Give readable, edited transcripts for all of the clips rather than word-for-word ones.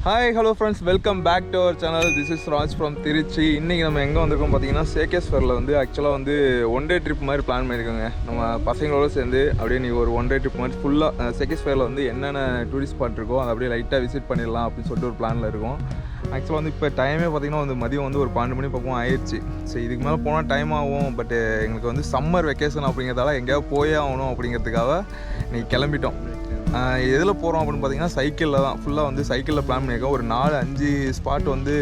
Hi hello friends, welcome back to our channel. This is Raj from Trichy. இன்றைக்கி நம்ம எங்கே வந்திருக்கோம் பார்த்தீங்கன்னா, சேகேஸ்வரில் வந்து ஆக்சுவலாக வந்து ஒன் டே ட்ரிப் மாதிரி பிளான் பண்ணியிருக்கோங்க. நம்ம பசங்களோடு சேர்ந்து அப்படியே நீங்கள் ஒரு ஒன் டே ட்ரிப் மாதிரி ஃபுல்லாக சேகேஸ்வரில் வந்து என்னென்ன டூரிஸ்ட் ஸ்பாட் இருக்கோ அதை அப்படியே லைட்டாக விசிட் பண்ணிடலாம் அப்படின்னு சொல்லிட்டு ஒரு பிளானில் இருக்கும். ஆக்சுவலாக வந்து இப்போ டைமே பார்த்திங்கன்னா வந்து மதியம் வந்து ஒரு 12 மணி பக்கம் ஆயிடுச்சு. சரி, இதுக்கு மேலே போனால் டைம் ஆகும். பட்டு எங்களுக்கு வந்து சம்மர் வெக்கேஷன் அப்படிங்கிறதால எங்கேயாவது போயே ஆகணும் அப்படிங்கிறதுக்காக இன்றைக்கி கிளம்பிட்டோம். எதில் போகிறோம் அப்படின்னு பார்த்தீங்கன்னா சைக்கிளில் தான். ஃபுல்லாக வந்து சைக்கிளில் பிளான் பண்ணியிருக்கோம். ஒரு 4-5 ஸ்பாட் வந்து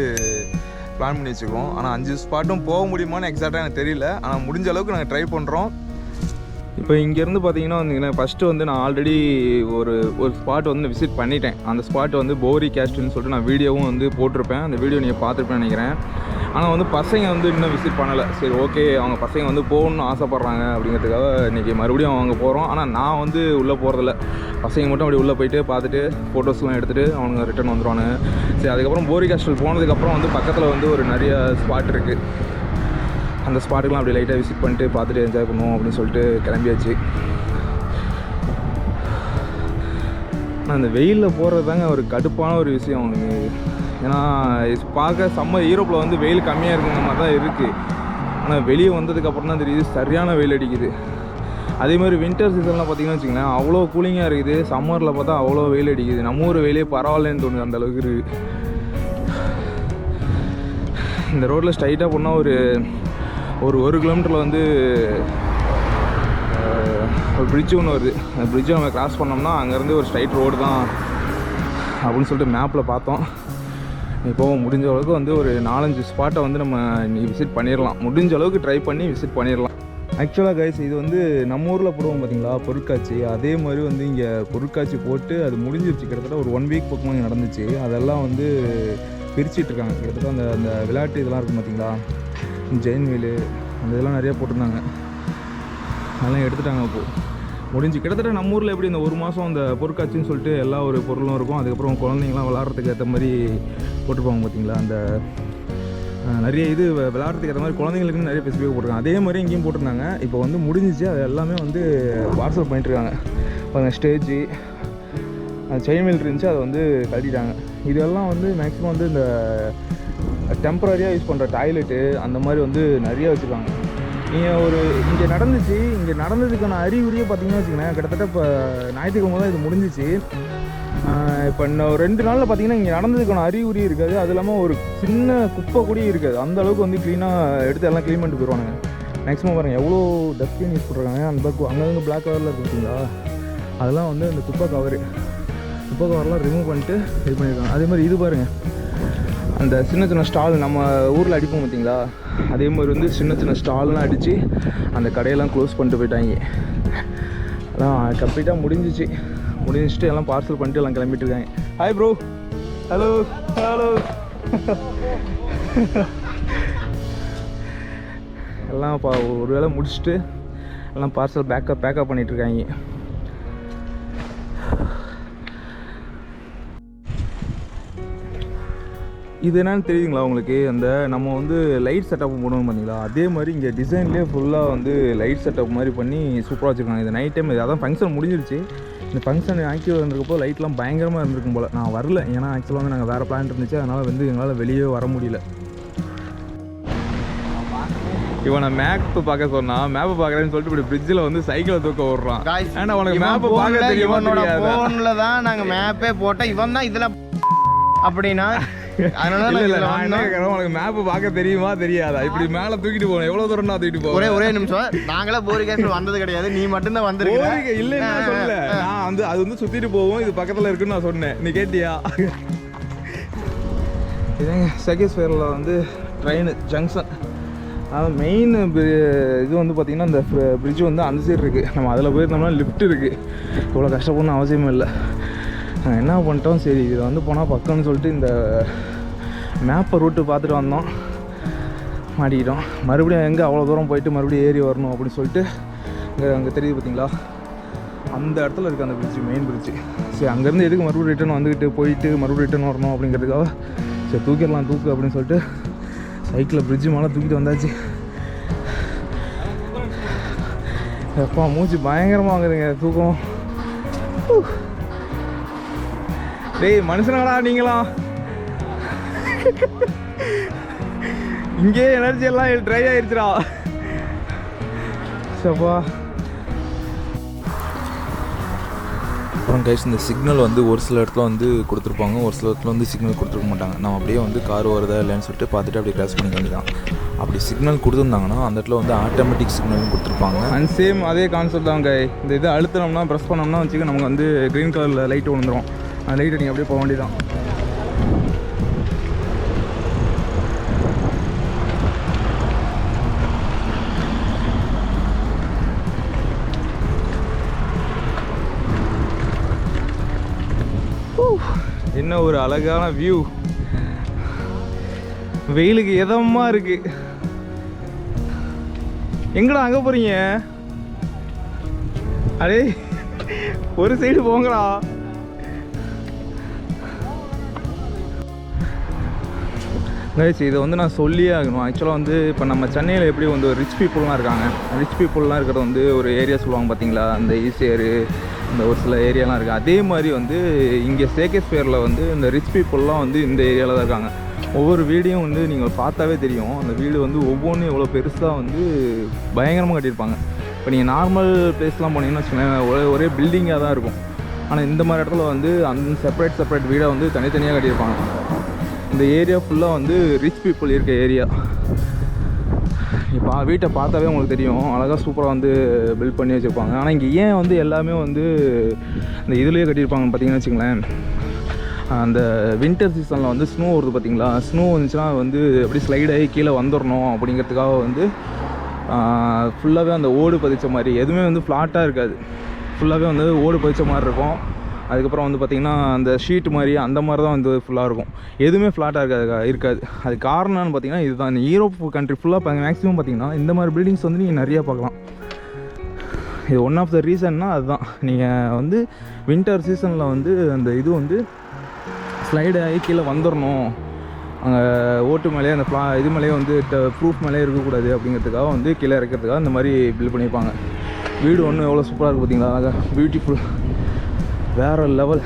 பிளான் பண்ணி வச்சுருக்கோம். ஆனால் 5 ஸ்பாட்டும் போக முடியுமான்னு எக்ஸாக்டாக எனக்கு தெரியல. ஆனால் முடிஞ்ச அளவுக்கு நாங்கள் ட்ரை பண்ணுறோம். இப்போ இங்கேருந்து பார்த்தீங்கன்னா வந்து ஃபஸ்ட்டு வந்து நான் ஆல்ரெடி ஒரு ஸ்பாட் வந்து விசிட் பண்ணிட்டேன். அந்த ஸ்பாட் வந்து போரி கேஸ்ட்னு சொல்லிட்டு நான் வீடியோவும் வந்து போட்டிருப்பேன். அந்த வீடியோ நீங்கள் பார்த்துருப்பேன்னு நினைக்கிறேன். ஆனால் வந்து பசங்க வந்து இன்னும் விசிட் பண்ணலை. சரி, ஓகே, அவங்க பசங்க வந்து போகணுன்னு ஆசைப்பட்றாங்க அப்படிங்கிறதுக்காக இன்றைக்கி மறுபடியும் அவங்க போகிறோம். ஆனால் நான் வந்து உள்ளே போகிறதில்ல. பசங்க மட்டும் அப்படி உள்ளே போயிட்டு பார்த்துட்டு ஃபோட்டோஸ்லாம் எடுத்துகிட்டு அவனுங்க ரிட்டர்ன் வந்துடுவானுங்க. சரி, அதுக்கப்புறம் போரி கேஸ்டல் போனதுக்கப்புறம் வந்து பக்கத்தில் வந்து ஒரு நிறைய ஸ்பாட் இருக்குது. அந்த ஸ்பாட்டுக்கெலாம் அப்படி லைட்டாக விசிட் பண்ணிட்டு பார்த்துட்டு என்ஜாய் பண்ணுவோம் அப்படின்னு சொல்லிட்டு கிளம்பியாச்சு. ஆனால் அந்த வெயிலில் போகிறது தாங்க ஒரு கடுப்பான ஒரு விஷயம் அவனுக்கு. ஏன்னா பார்க்க சம்மர் யூரோப்பில் வந்து வெயில் கம்மியாக இருக்குங்கிற மாதிரி தான் இருக்குது. ஆனால் வெளியே வந்ததுக்கப்புறம் தான் தெரியுது சரியான வெயில் அடிக்குது. அதே மாதிரி வின்டர் சீசன்லாம் பார்த்திங்கன்னா வச்சுங்களேன், அவ்வளோ கூலிங்காக இருக்குது. சம்மரில் பார்த்தா அவ்வளோ வெயில் அடிக்குது. நம்ம ஊர் வெயிலே பரவாயில்லன்னு தோணுது, அந்தளவுக்கு இருக்குது. இந்த ரோட்டில் ஸ்ட்ரைட்டாக போனால் ஒரு கிலோமீட்டரில் வந்து ஒரு பிரிட்ஜு ஒன்று வருது. அந்த பிரிட்ஜை நம்ம கிராஸ் பண்ணோம்னா அங்கேருந்து ஒரு ஸ்ட்ரைட் ரோடு தான் அப்படின்னு சொல்லிட்டு மேப்பில் பார்த்தோம். இப்போது முடிஞ்ச அளவுக்கு வந்து ஒரு 4-5 ஸ்பாட்டை வந்து நம்ம விசிட் பண்ணிடலாம். முடிஞ்ச அளவுக்கு ட்ரை பண்ணி விசிட் பண்ணிடலாம். ஆக்சுவலாக கைஸ், இது வந்து நம்ம ஊரில் போடுவோம் பார்த்தீங்களா பொருட்காட்சி, அதே மாதிரி வந்து இங்கே பொருட்காட்சி போட்டு அது முடிஞ்சிருச்சு. கிட்டத்தட்ட ஒரு 1 வீக் பக்கமாக இங்கே நடந்துச்சு. அதெல்லாம் வந்து பிரிச்சிட்ருக்காங்க. கிட்டத்தட்ட அந்த விளையாட்டு இதெல்லாம் இருக்கும் பார்த்தீங்களா, ஜெயின் வீலு அந்த இதெல்லாம் நிறையா போட்டிருந்தாங்க. அதெல்லாம் எடுத்துட்டாங்க. இப்போது முடிஞ்சு கிட்டத்தட்ட நம்ம ஊரில் எப்படி இந்த ஒரு மாதம் அந்த பொருட்காட்சின்னு சொல்லிட்டு எல்லா ஒரு பொருளும் இருக்கும். அதுக்கப்புறம் குழந்தைங்களாம் விளாட்றதுக்கு ஏற்ற மாதிரி போட்டிருப்பாங்க பார்த்தீங்களா, அந்த நிறைய இது விளாட்றதுக்கு ஏற்ற மாதிரி குழந்தைங்களுக்குன்னு நிறைய ஸ்பெசிஃபிக்காக போட்டிருக்காங்க. அதே மாதிரி இங்கேயும் போட்டிருந்தாங்க. இப்போ வந்து முடிஞ்சிச்சு. அது எல்லாமே வந்து வாட்ஸ்அப் பண்ணிட்டுருக்காங்க. அந்த ஸ்டேஜு செயின் வீல் இருந்துச்சு, அதை வந்து கட்டிட்டாங்க. இதெல்லாம் வந்து மேக்ஸிமம் வந்து இந்த டெம்பரரியாக யூஸ் பண்ணுற டாய்லெட்டு அந்த மாதிரி வந்து நிறையா வச்சுருக்காங்க. நீங்கள் இங்கே நடந்ததுக்கான அறிகுறியே பார்த்தீங்கன்னா வச்சுக்கோங்களேன், கிட்டத்தட்ட இப்போ ஞாயிற்றுக்கிழமை தான் இது முடிஞ்சிச்சு. இப்போ இன்னும் 2 நாளில் பார்த்தீங்கன்னா இங்கே நடந்ததுக்கான அறிகுறி இருக்காது. அது இல்லாமல் ஒரு சின்ன குப்பை கூட இருக்காது. அந்த அளவுக்கு வந்து க்ளீனாக எடுத்து எல்லாம் க்ளீன் பண்ணிட்டு போயிடுவாங்க. மேக்ஸிமம் பாருங்கள் எவ்வளோ டஸ்ட்பின் யூஸ் பண்ணுறாங்க. அந்த அங்கங்கே பிளாக் கவரில் இருக்குங்களா, அதெல்லாம் வந்து அந்த குப்பை கவர்லாம் ரிமூவ் பண்ணிட்டு இது பண்ணியிருக்காங்க. அதே மாதிரி இது பாருங்கள், அந்த சின்ன ஸ்டால் நம்ம ஊரில் அடிப்போம் பார்த்தீங்களா, அதே மாதிரி வந்து சின்ன ஸ்டால்லாம் அடித்து அந்த கடையெல்லாம் க்ளோஸ் பண்ணிட்டு போயிட்டாங்க. அதான் கம்ப்ளீட்டாக முடிஞ்சிட்டு எல்லாம் பார்சல் பண்ணிட்டு எல்லாம் கிளம்பிட்டு இருக்காங்க. ஹாய் ப்ரோ, ஹலோ எல்லாம் ஒரு வேளை முடிச்சுட்டு எல்லாம் பார்சல் பேக்கப் பண்ணிகிட்ருக்காங்க. இது என்னன்னு தெரியுதுங்களா உங்களுக்கு? அந்த நம்ம வந்து லைட் செட்டப் போடணும் பார்த்தீங்களா, அதே மாதிரி இங்கே டிசைன்லேயே ஃபுல்லாக வந்து லைட் செட்டப் மாதிரி பண்ணி சூப்பராக வச்சுருக்காங்க. இது நைட் டைம் அதான் ஃபங்க்ஷன் முடிஞ்சிருச்சு. இந்த ஃபங்க்ஷன் ஆக்டிவ் இருந்திருக்கப்போ லைட்லாம் பயங்கரமாக இருந்திருக்கும் போல். நான் வரல, ஏன்னா ஆக்சுவலாக வந்து நாங்கள் வேறு பிளான் இருந்துச்சு. அதனால் வந்து எங்களால் வெளியே வர முடியல. இவனை மேப்பு பார்க்க சொன்னால் மேப்பை பார்க்குறேன்னு சொல்லிட்டு இப்படி பிரிட்ஜில் வந்து சைக்கிளை தூக்க விட்றான். ஏன்னா உனக்கு மேப்பை பார்க்க தெரியுமா? ஃபோனில் தான் நாங்கள் மேப்பே போட்டோம். இவன் தான் இதில் அப்படின்னா உனக்கு மேப் பார்க்க தெரியுமா தெரியாதா? இப்படி மேல தூக்கிட்டு போகணும். எவ்வளவு தூரம் நான் தூக்கிட்டு போறேன்? ஒரே நிமிஷம், நாங்களே போரி கேஸ்ல வந்தது கிடையாது. நீ மட்டும் தான் வந்திருக்க. இல்ல சொல்லல, நான் வந்து அது வந்து சுத்திட்டு போவோம். இது பக்கத்துல இருக்குன்னு நான் சொன்னேன். நீ கேட்டியா? இதுங்க சேகேஸ்வரில் வந்து ட்ரெயின் ஜங்ஷன். அதாவது மெயின் இது வந்து பார்த்திங்கன்னா இந்த பிரிட்ஜ் வந்து அந்த சைடு இருக்குது. நம்ம அதில் போயிருந்தோம்னா லிஃப்ட் இருக்குது. இவ்வளோ கஷ்டப்படணும் அவசியமே இல்லை. என்ன பண்ணிட்டோம், சரி இதில் வந்து போனால் பக்கம்னு சொல்லிட்டு இந்த மேப்பை ரூட்டு பார்த்துட்டு வந்தோம். மாட்டிக்கிட்டோம். மறுபடியும் எங்கே அவ்வளோ தூரம் போயிட்டு மறுபடியும் ஏறி வரணும் அப்படின்னு சொல்லிட்டு அங்கே தெரியுது பார்த்தீங்களா, அந்த இடத்துல இருக்குது அந்த பிரிட்ஜு, மெயின் பிரிட்ஜு. சரி, அங்கேருந்து எதுக்கு மறுபடியும் ரிட்டர்ன் வந்துக்கிட்டு போயிட்டு மறுபடியும் ரிட்டர்ன் வரணும் அப்படிங்கிறதுக்காக சரி தூக்கிடலாம் அப்படின்னு சொல்லிட்டு சைக்கிளில் பிரிட்ஜு மேலே தூக்கிட்டு வந்தாச்சு. எப்பா மூச்சு பயங்கரமாக வாங்குதுங்க தூக்கம். டேய் மனுஷனாடா நீங்களா? இங்கே எனர்ஜி எல்லாம் ட்ரை ஆயிடுச்சுடா. சப்பா. அப்புறம் கைஸ் இந்த சிக்னல் வந்து ஒரு சில இடத்துல வந்து கொடுத்துருப்பாங்க, ஒரு சில இடத்துல வந்து சிக்னல் கொடுத்துருக்க மாட்டாங்க. நம்ம அப்படியே வந்து கார் வருதா இல்லைன்னு சொல்லிட்டு பார்த்துட்டு அப்படியே கிராஸ் பண்ணிக்க வேண்டியதான். அப்படி சிக்னல் கொடுத்துருந்தாங்கன்னா அந்த இடத்துல வந்து ஆட்டோமேட்டிக் சிக்னலும் கொடுத்துருப்பாங்க. அண்ட் சேம் அதே கான்செப்ட் தான் கை. இந்த இது அழுத்தினோம்னா ப்ரெஸ் பண்ணோம்னா வச்சுக்க நமக்கு வந்து க்ரீன் கலரில் லைட் விழுந்துடும். அந்த லைட்டை நீங்கள் அப்படியே போக வேண்டியதான். என்ன ஒரு அழகான வியூ. வெயிலுக்கு இதமாக இருக்கு. எங்கடா அங்கே போறீங்க? அடே ஒரு சைடு போங்கடா. கைஸ் இதை வந்து நான் சொல்லியே ஆகணும். ஆக்சுவலாக வந்து இப்போ நம்ம சென்னையில் எப்படி வந்து ரிச் பீப்புளெலாம் இருக்காங்க. ரிச் பீப்புளெலாம் இருக்கிறது வந்து ஒரு ஏரியா சொல்லுவாங்க பார்த்தீங்களா, அந்த ஈசிஆர் இந்த ஒரு சில ஏரியாலாம் இருக்குது. அதே மாதிரி வந்து இங்கே சேகேஸ்பேரில் வந்து இந்த ரிச் பீப்புளெலாம் வந்து இந்த ஏரியாவில் தான் இருக்காங்க. ஒவ்வொரு வீடையும் வந்து நீங்கள் பார்த்தாவே தெரியும். அந்த வீடு வந்து ஒவ்வொன்றும் எவ்வளோ பெருசாக வந்து பயங்கரமாக கட்டியிருப்பாங்க. இப்போ நீங்கள் நார்மல் பிளேஸ்லாம் போனீங்கன்னா வச்சுக்கோங்களேன், ஒரே பில்டிங்காக தான் இருக்கும். ஆனால் இந்த மாதிரி இடத்துல வந்து அந்த செப்பரேட் வீடை வந்து தனித்தனியாக கட்டியிருப்பாங்க. இந்த ஏரியா ஃபுல்லாக வந்து ரிச் பீப்புள் இருக்க ஏரியா. இப்போ வீட்டை பார்த்தாவே உங்களுக்கு தெரியும், அழகாக சூப்பராக வந்து பில்ட் பண்ணி வச்சுருப்பாங்க. ஆனால் இங்கே ஏன் வந்து எல்லாமே வந்து இந்த இதுலேயே கட்டியிருப்பாங்கன்னு பார்த்தீங்கன்னு வச்சுங்களேன், அந்த வின்டர் சீசனில் வந்து ஸ்னோ வருது பார்த்தீங்களா, ஸ்னோ வந்துச்சுன்னா வந்து அப்படி ஸ்லைடாகி கீழே வந்துடணும் அப்படிங்கிறதுக்காக வந்து ஃபுல்லாகவே அந்த ஓடு பதிச்ச மாதிரி, எதுவுமே வந்து ஃப்ளாட்டாக இருக்காது, ஃபுல்லாகவே வந்து ஓடு பதிச்ச மாதிரி இருக்கும். அதுக்கப்புறம் வந்து பார்த்திங்கன்னா அந்த ஷீட் மாதிரி அந்த மாதிரி தான் வந்து ஃபுல்லாக இருக்கும், எதுவுமே ஃப்ளாட்டாக இருக்காது. அது காரணம்னு பார்த்திங்கன்னா இதுதான். இந்த யூரோப் கண்ட்ரி ஃபுல்லாக மேக்ஸிமம் பார்த்திங்கன்னா இந்த மாதிரி பில்டிங்ஸ் வந்து நீங்கள் நிறையா பார்க்கலாம். இது ஒன் ஆஃப் த ரீசன்னா அதுதான். நீங்கள் வந்து வின்டர் சீசனில் வந்து அந்த இது வந்து ஸ்லைடு ஆகி கீழே வந்துடணும், அங்கே ஓட்டு மேலேயே அந்த இது மேலேயே வந்து ப்ரூஃப் மேலேயே இருக்கக்கூடாது அப்படிங்கிறதுக்காக வந்து கீழே இறக்கிறதுக்காக இந்த மாதிரி பில்ட் பண்ணியிருப்பாங்க. வீடு ஒன்று எவ்வளோ சூப்பராக இருக்குது பார்த்தீங்களா, அழகாக பியூட்டிஃபுல், வேறு லெவல்.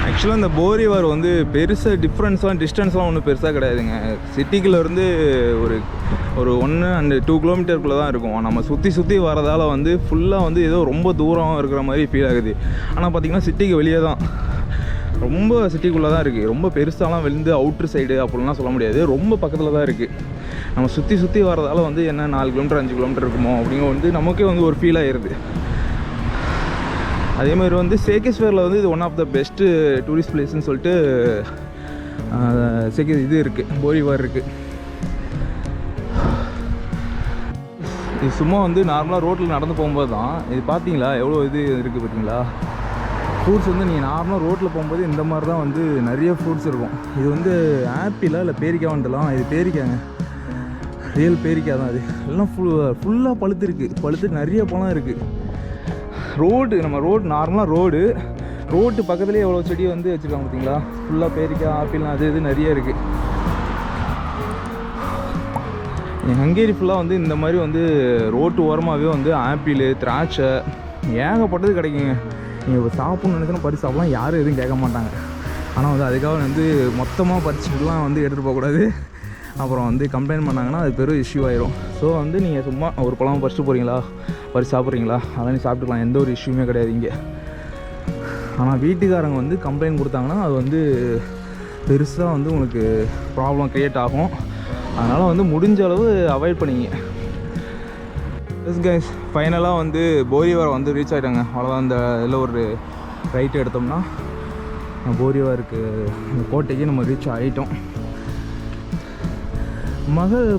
ஆக்சுவலாக இந்த போரிவார் வந்து பெருசாக டிஸ்டன்ஸ்லாம் ஒன்றும் பெருசாக கிடையாதுங்க. சிட்டிக்குள்ளேருந்து ஒரு 1 and 2 கிலோமீட்டருக்குள்ளே தான் இருக்கும். நம்ம சுற்றி வரதால் வந்து ஃபுல்லாக வந்து ஏதோ ரொம்ப தூரம் இருக்கிற மாதிரி ஃபீல் ஆகுது. ஆனால் பார்த்திங்கன்னா சிட்டிக்கு வெளியே தான், ரொம்ப சிட்டிக்குள்ளே தான் இருக்குது. ரொம்ப பெருசாலாம் வெளிந்து அவுட்ரு சைடு அப்படின்லாம் சொல்ல முடியாது, ரொம்ப பக்கத்தில் தான் இருக்குது. நம்ம சுற்றி வரதால் வந்து என்ன 4 கிலோமீட்டர் 5 கிலோமீட்டர் இருக்குமோ அப்படிங்க வந்து நமக்கே வந்து ஒரு ஃபீல் ஆகிடுது. அதேமாதிரி வந்து சேகேஸ்வேரில் வந்து இது one of the best tourist பிளேஸ்ன்னு சொல்லிட்டு இது இருக்குது, போரிவார் இருக்குது. இது சும்மா வந்து நார்மலாக ரோட்டில் நடந்து போகும்போது தான் இது பார்த்தீங்களா எவ்வளோ இது இருக்குது பார்த்தீங்களா. ஃப்ரூட்ஸ் வந்து நீங்கள் நார்மலாக ரோட்டில் போகும்போது இந்த மாதிரி தான் வந்து நிறைய ஃப்ரூட்ஸ் இருக்கும். இது வந்து ஆப்பிளா இல்லை பேரிக்காய்ன்றலாம், இது பேரிக்காங்க, ரியல் பேரிக்காய் தான். அது எல்லாம் ஃபுல்லாக பழுத்து நிறைய பழம் இருக்குது. நம்ம ரோடு நார்மலாக ரோட்டு பக்கத்துலேயே எவ்வளோ செடி வந்து வச்சுருக்காங்க பார்த்தீங்களா, ஃபுல்லாக பேரிக்காய் ஆப்பிள்லாம் அது இது நிறைய இருக்குது. ஹங்கேரி ஃபுல்லாக வந்து இந்த மாதிரி வந்து ரோட்டு ஓரமாகவே வந்து ஆப்பிள், திராட்சை ஏகப்பட்டது கிடைக்குங்க. நீங்கள் இப்போ சாப்பிட்ணுன்னு நினைச்சோன்னா பறித்து சாப்பிட்லாம், யாரும் எதுவும் கேட்க மாட்டாங்க. ஆனால் வந்து அதுக்காக வந்து மொத்தமாக பறிச்சுட்டுலாம் வந்து எடுத்துகிட்டு போகக்கூடாது. அப்புறம் வந்து கம்ப்ளைண்ட் பண்ணாங்கன்னா அது பெரும் இஷ்யூ ஆயிரும். ஸோ வந்து நீங்கள் சும்மா ஒரு பழம் பறிச்சுட்டு போகிறீங்களா, பறித்து சாப்பிட்றீங்களா, அதெல்லாம் நீ சாப்பிட்டுக்கலாம், எந்த ஒரு இஷ்யூமே கிடையாது இங்கே. ஆனால் வீட்டுக்காரங்க வந்து கம்ப்ளைண்ட் கொடுத்தாங்கன்னா அது வந்து பெருசாக வந்து உங்களுக்கு ப்ராப்ளம் க்ரியேட் ஆகும். அதனால் வந்து முடிஞ்ச அளவு அவாய்ட் பண்ணிங்க. எஸ் கைஸ், ஃபைனலாக வந்து போரிவார் வந்து ரீச் ஆகிட்டாங்க. அவ்வளோதான். அந்த இதில் ஒரு ரைட் எடுத்தோம்னா போரிவாருக்கு அந்த கோட்டைக்கு நம்ம ரீச் ஆகிட்டோம்.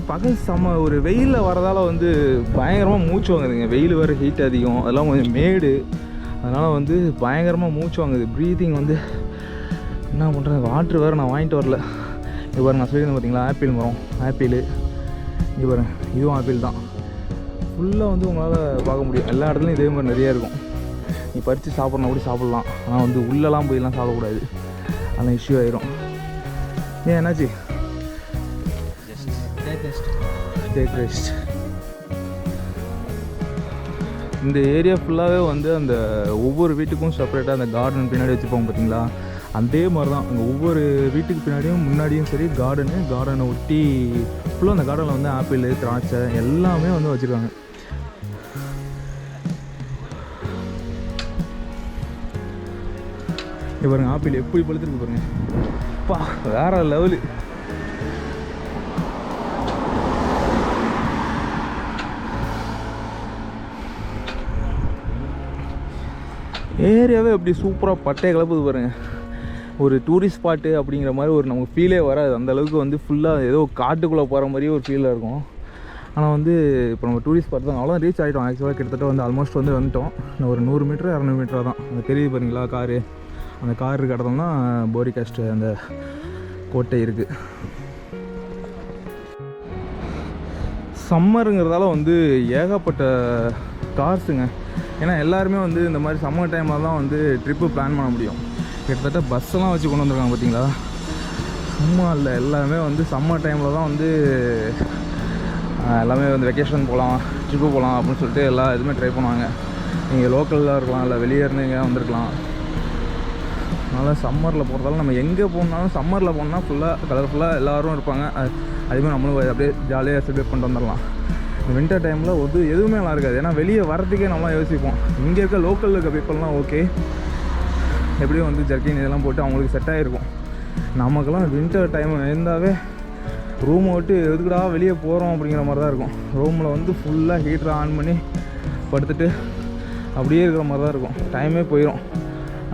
பகல் ஒரு வெயிலில் வரதால் வந்து பயங்கரமாக மூச்சு வாங்குதுங்க. வெயில் வேறு ஹீட் அதிகம், அதெல்லாம் கொஞ்சம் மேடு, அதனால் வந்து பயங்கரமாக மூச்சு வாங்குது. ப்ரீத்திங் வந்து என்ன பண்ணுறேன், வாட்ரு வேறு நான் வாங்கிட்டு வரல. இது பாருங்க, நான் சொல்லியிருந்தேன் பார்த்தீங்களா, ஆப்பிள் மரம், ஆப்பிள் இது பாருங்க, இதுவும் ஆப்பிள் தான். ஃபுல்லாக வந்து உங்களால் பார்க்க முடியும். எல்லா இடத்துலையும் இதே மாதிரி நிறையா இருக்கும். நீ பறித்து சாப்பிட்றனா கூட சாப்பிட்லாம், ஆனால் வந்து உள்ளெல்லாம் போயெல்லாம் சாப்பிடக்கூடாது, அதெல்லாம் இஷ்யூ ஆயிரும். ஏன் என்னாச்சு? Take rest. இந்த ஏரியா ஃபுல்லாகவே வந்து அந்த ஒவ்வொரு வீட்டுக்கும் செப்பரேட்டாக அந்த கார்டன் பின்னாடி வச்சுருப்பாங்க பார்த்தீங்களா, அதே மாதிரி தான் அங்கே ஒவ்வொரு வீட்டுக்கு பின்னாடியும் முன்னாடியும் சரி கார்டனை ஒட்டி ஃபுல்லாக அந்த கார்டனில் வந்து ஆப்பிள், திராட்சை எல்லாமே வந்து வச்சுருக்காங்க. இப்போ பாருங்க ஆப்பிள் எப்படி பழுத்துருக்கு பாருங்க, பா வேற லெவலு. ஏரியாவே எப்படி சூப்பராக பட்டையை கிளப்புது பாருங்க. ஒரு டூரிஸ்ட் ஸ்பாட்டு அப்படிங்கிற மாதிரி ஒரு நமக்கு ஃபீலே வராது. அந்தளவுக்கு வந்து ஃபுல்லாக ஏதோ காட்டுக்குள்ளே போகிற மாதிரியே ஒரு ஃபீலாக இருக்கும். ஆனால் வந்து இப்போ நம்ம டூரிஸ்ட் ஸ்பாட் தான் அவ்வளோ ரீச் ஆகிட்டோம். ஆக்சுவலாக கிட்டத்தட்ட வந்து ஆல்மோஸ்ட் வந்து வந்துட்டோம். ஒரு 100 மீட்டர் 200 மீட்டராக தான் அந்த தெரியுது பாருங்களா காரு. அந்த கார் இருக்க இடத்துல தான் போரிகாஸ்ட் அந்த கோட்டை இருக்குது. சம்மருங்கிறதால வந்து ஏகப்பட்ட கார்ஸுங்க. ஏன்னா எல்லாருமே வந்து இந்த மாதிரி சம்மர் டைமில் தான் வந்து ட்ரிப்பு பிளான் பண்ண முடியும். கிட்டத்தட்ட பஸ்ஸெல்லாம் வச்சு கொண்டு வந்திருக்காங்க பார்த்தீங்களா. சும்மா இல்லை, எல்லாமே வந்து சம்மர் டைமில் தான் வந்து எல்லாமே வந்து வெக்கேஷன் போகலாம், ட்ரிப்பு போகலாம் அப்படின்னு சொல்லிட்டு எல்லா இதுவுமே ட்ரை பண்ணுவாங்க. நீங்கள் லோக்கலில் இருக்கலாம், இல்லை வெளியே இருந்து எங்கேயா வந்திருக்கலாம். அதனால் சம்மரில் போகிறதால நம்ம எங்கே போனாலும் சம்மரில் போனால் ஃபுல்லாக கலர்ஃபுல்லாக எல்லோரும் இருப்பாங்க. அதேமாதிரி நம்மளும் அப்படியே ஜாலியாக செலிப்ரேட் பண்ணிட்டு வந்துடலாம். இந்த வின்டர் டைமில் எதுவுமே நல்லா இருக்காது. ஏன்னா வெளியே வரதுக்கே நம்மளாம் யோசிப்போம். இங்கே இருக்க லோக்கலில் இருக்க பீப்புள்லாம் ஓகே, எப்படியும் வந்து ஜர்க்கின் இதெல்லாம் போட்டு அவங்களுக்கு செட் ஆகிருக்கும். நமக்கெல்லாம் வின்டர் டைம் இருந்தாவே ரூமை விட்டு எதுக்குடா வெளியே போகிறோம் அப்படிங்கிற மாதிரி தான் இருக்கும். ரூமில் வந்து ஃபுல்லாக ஹீட்டரை ஆன் பண்ணி படுத்துட்டு அப்படியே இருக்கிற மாதிரி தான் இருக்கும். டைமே போயிடும்.